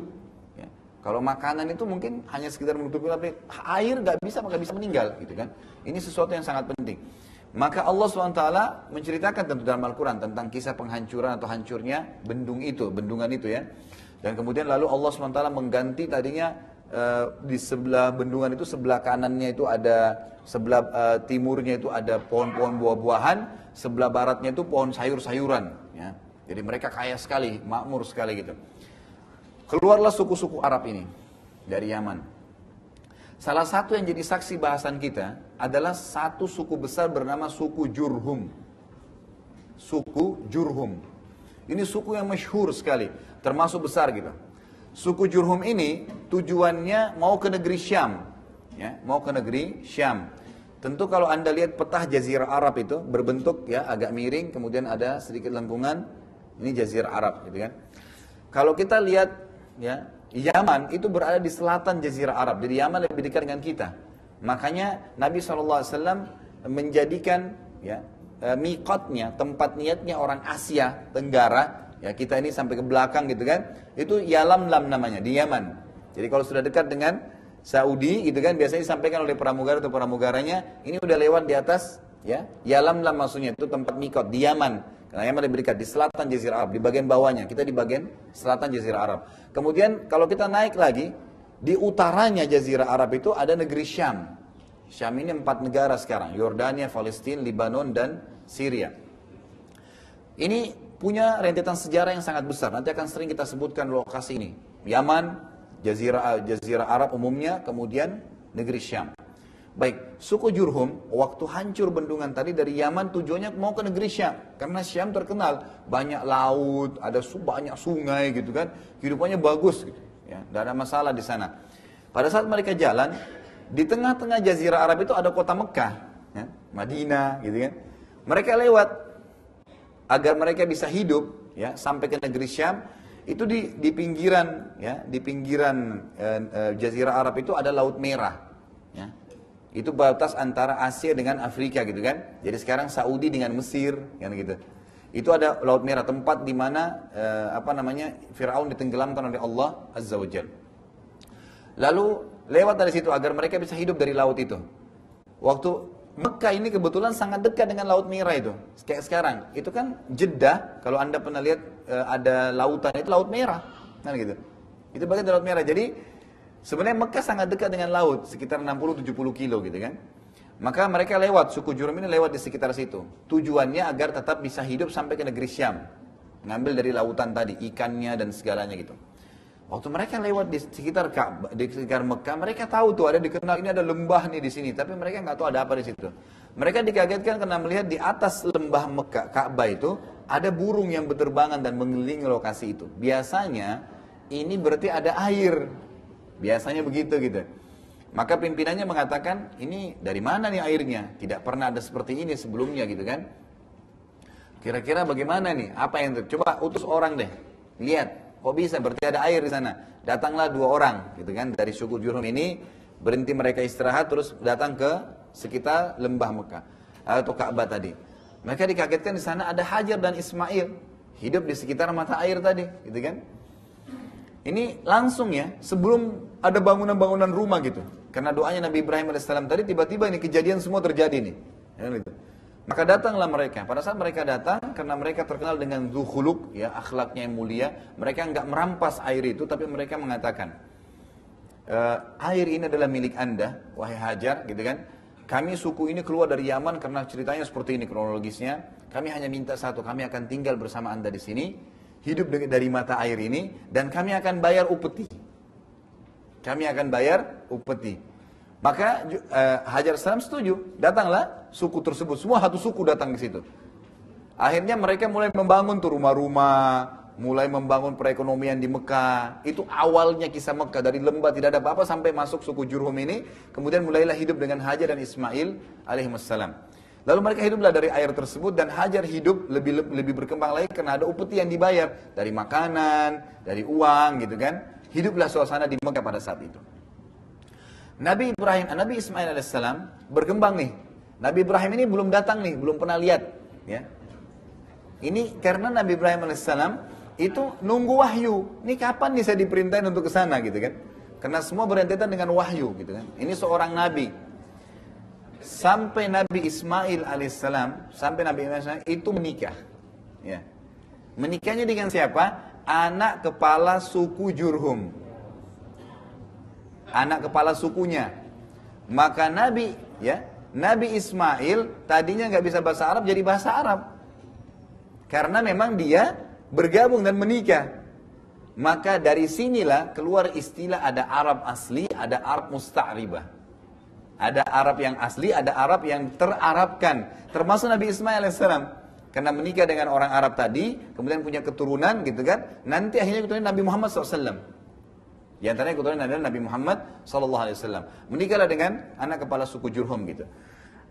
Ya. Kalau makanan itu mungkin hanya sekedar menutupi, tapi air nggak bisa, maka bisa meninggal, gitu kan? Ini sesuatu yang sangat penting. Maka Allah SWT menceritakan tentu dalam Al-Quran tentang kisah penghancuran atau hancurnya bendungan itu, ya. Dan kemudian lalu Allah SWT mengganti tadinya di sebelah bendungan itu, sebelah kanannya itu ada, sebelah timurnya itu ada pohon-pohon buah-buahan, sebelah baratnya itu pohon sayur-sayuran, ya. Jadi mereka kaya sekali, makmur sekali gitu. Keluarlah suku-suku Arab ini dari Yaman. Salah satu yang jadi saksi bahasan kita adalah satu suku besar bernama suku Jurhum. Suku Jurhum. Ini suku yang masyhur sekali, termasuk besar gitu. Suku Jurhum ini tujuannya mau ke negeri Syam, ya, mau ke negeri Syam. Tentu kalau Anda lihat peta Jazirah Arab itu berbentuk, ya, agak miring, kemudian ada sedikit lengkungan, ini Jazirah Arab, gitu kan. Kalau kita lihat, ya, Yaman itu berada di selatan Jazirah Arab, jadi Yaman lebih dekat dengan kita. Makanya Nabi SAW menjadikan, ya, miqatnya, tempat niatnya orang Asia Tenggara. Ya, kita ini sampai ke belakang gitu kan, itu Yalamlam namanya, di Yaman. Jadi kalau sudah dekat dengan Saudi gitu kan, biasanya disampaikan oleh pramugara atau pramugaranya, ini udah lewat di atas, ya, Yalamlam maksudnya, itu tempat mikot di Yaman. Karena Yaman lebih dekat, di selatan Jazirah Arab, di bagian bawahnya, kita di bagian selatan Jazirah Arab. Kemudian kalau kita naik lagi, di utaranya Jazirah Arab itu ada negeri Syam. Syam ini 4 negara sekarang, Yordania, Palestina, Lebanon, dan Syria. Ini punya rentetan sejarah yang sangat besar. Nanti akan sering kita sebutkan lokasi ini. Yaman, Jazirah Arab umumnya, kemudian negeri Syam. Baik, suku Jurhum waktu hancur bendungan tadi dari Yaman tujuannya mau ke negeri Syam. Karena Syam terkenal banyak laut, ada banyak sungai gitu kan. Kehidupannya bagus gitu. Ya, tidak ada masalah di sana. Pada saat mereka jalan, di tengah-tengah Jazirah Arab itu ada kota Mekah, ya, Madinah gitu kan. Mereka lewat. Agar mereka bisa hidup, ya, sampai ke negeri Syam, itu di pinggiran, ya, di pinggiran Jazirah Arab itu ada Laut Merah, ya. Itu batas antara Asia dengan Afrika gitu kan. Jadi sekarang Saudi dengan Mesir, kan gitu. Itu ada Laut Merah, tempat di mana Firaun ditenggelamkan oleh Allah Azza wa Jalla. Lalu lewat dari situ agar mereka bisa hidup dari laut itu. Waktu Mekah ini kebetulan sangat dekat dengan Laut Merah itu. Kayak sekarang, itu kan Jeddah, kalau Anda pernah lihat ada lautan, itu Laut Merah. Kan gitu. Itu bagian dari Laut Merah. Jadi sebenarnya Mekah sangat dekat dengan laut, sekitar 60-70 kilo gitu kan. Maka mereka lewat, suku Jurhum ini lewat di sekitar situ. Tujuannya agar tetap bisa hidup sampai ke negeri Syam. Ngambil dari lautan tadi, ikannya dan segalanya gitu. Waktu mereka lewat di sekitar Mekah, mereka tahu tuh ada dikenal ini ada lembah nih di sini, tapi mereka nggak tahu ada apa di situ. Mereka dikagetkan karena melihat di atas lembah Mekah, Ka'bah itu ada burung yang berterbangan dan mengelilingi lokasi itu. Biasanya ini berarti ada air, biasanya begitu gitu. Maka pimpinannya mengatakan ini dari mana nih airnya? Tidak pernah ada seperti ini sebelumnya gitu kan? Kira-kira bagaimana nih? Apa yang coba utus orang deh, lihat. Kok bisa? Berarti ada air di sana. Datanglah 2 orang, gitu kan, dari suku Jurhum ini. Berhenti mereka istirahat terus datang ke sekitar lembah Mekah atau Ka'bah tadi. Mereka dikagetkan di sana ada Hajar dan Ismail hidup di sekitar mata air tadi, gitu kan? Ini langsung ya, sebelum ada bangunan-bangunan rumah gitu. Karena doanya Nabi Ibrahim AS tadi, tiba-tiba ini kejadian semua terjadi nih. Ya, gitu. Maka datanglah mereka. Pada saat mereka datang, karena mereka terkenal dengan zuhuluk, ya, akhlaknya yang mulia, mereka enggak merampas air itu, tapi mereka mengatakan, air ini adalah milik Anda, wahai Hajar, gitu kan? Kami suku ini keluar dari Yaman karena ceritanya seperti ini kronologisnya. Kami hanya minta satu, kami akan tinggal bersama Anda di sini, hidup dari mata air ini, dan kami akan bayar upeti. Kami akan bayar upeti. Maka Hajar salam setuju, datanglah suku tersebut, semua satu suku datang ke situ. Akhirnya mereka mulai membangun tuh rumah-rumah, mulai membangun perekonomian di Mekah. Itu awalnya kisah Mekah, dari lembah tidak ada apa-apa sampai masuk suku Jurhum ini. Kemudian mulailah hidup dengan Hajar dan Ismail alaihissalam. Lalu mereka hiduplah dari air tersebut, dan Hajar hidup lebih berkembang lagi karena ada upeti yang dibayar. Dari makanan, dari uang gitu kan. Hiduplah suasana di Mekah pada saat itu. Nabi Ismail alaihissalam berkembang nih. Nabi Ibrahim ini belum datang nih, belum pernah lihat. Ya. Ini karena Nabi Ibrahim alaihissalam itu nunggu wahyu. Ini kapan nih saya diperintahin untuk ke sana gitu kan? Karena semua berentetan dengan wahyu gitu kan. Ini seorang nabi. Sampai Nabi Ismail alaihissalam, itu menikah. Ya. Menikahnya dengan siapa? Anak kepala suku Jurhum. Anak kepala sukunya. Maka Nabi Ismail tadinya nggak bisa bahasa Arab jadi bahasa Arab. Karena memang dia bergabung dan menikah. Maka dari sinilah keluar istilah ada Arab asli, ada Arab musta'ribah. Ada Arab yang asli, ada Arab yang terarabkan. Termasuk Nabi Ismail AS. Karena menikah dengan orang Arab tadi, kemudian punya keturunan gitu kan. Nanti akhirnya keturunan Nabi Muhammad SAW. Di antaranya keturunan adalah Nabi Muhammad SAW. Menikahlah dengan anak kepala suku Jurhum gitu.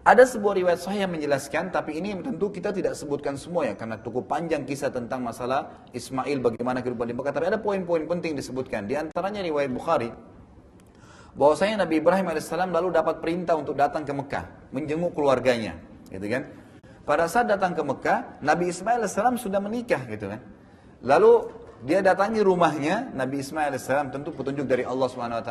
Ada sebuah riwayat sahih yang menjelaskan, tapi ini tentu kita tidak sebutkan semua ya, karena cukup panjang kisah tentang masalah Ismail, bagaimana kehidupan di Mekah. Tapi ada poin-poin penting disebutkan. Di antaranya riwayat Bukhari, bahwasanya Nabi Ibrahim AS lalu dapat perintah untuk datang ke Mekah, menjenguk keluarganya, gitu kan. Pada saat datang ke Mekah, Nabi Ismail AS sudah menikah, gitu kan. Lalu dia datangi rumahnya, Nabi Ismail AS tentu petunjuk dari Allah SWT,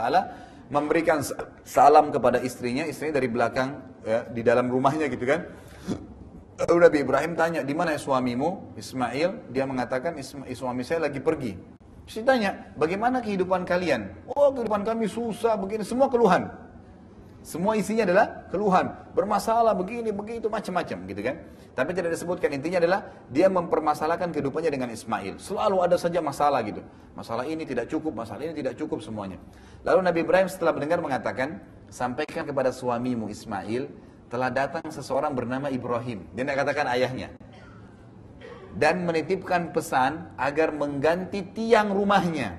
memberikan salam kepada istrinya dari belakang ya, di dalam rumahnya gitu kan. Lalu Nabi Ibrahim tanya, di mana suamimu Ismail? Dia mengatakan suami saya lagi pergi. Saya tanya, bagaimana kehidupan kalian? Oh, kehidupan kami susah begini, semua keluhan. Semua isinya adalah keluhan, bermasalah begini begitu macam-macam gitu kan. Tapi tidak disebutkan, intinya adalah dia mempermasalahkan kehidupannya dengan Ismail. Selalu ada saja masalah gitu. Masalah ini tidak cukup, masalah ini tidak cukup semuanya. Lalu Nabi Ibrahim setelah mendengar mengatakan, sampaikan kepada suamimu Ismail, telah datang seseorang bernama Ibrahim. Dia tidak katakan ayahnya. Dan menitipkan pesan agar mengganti tiang rumahnya.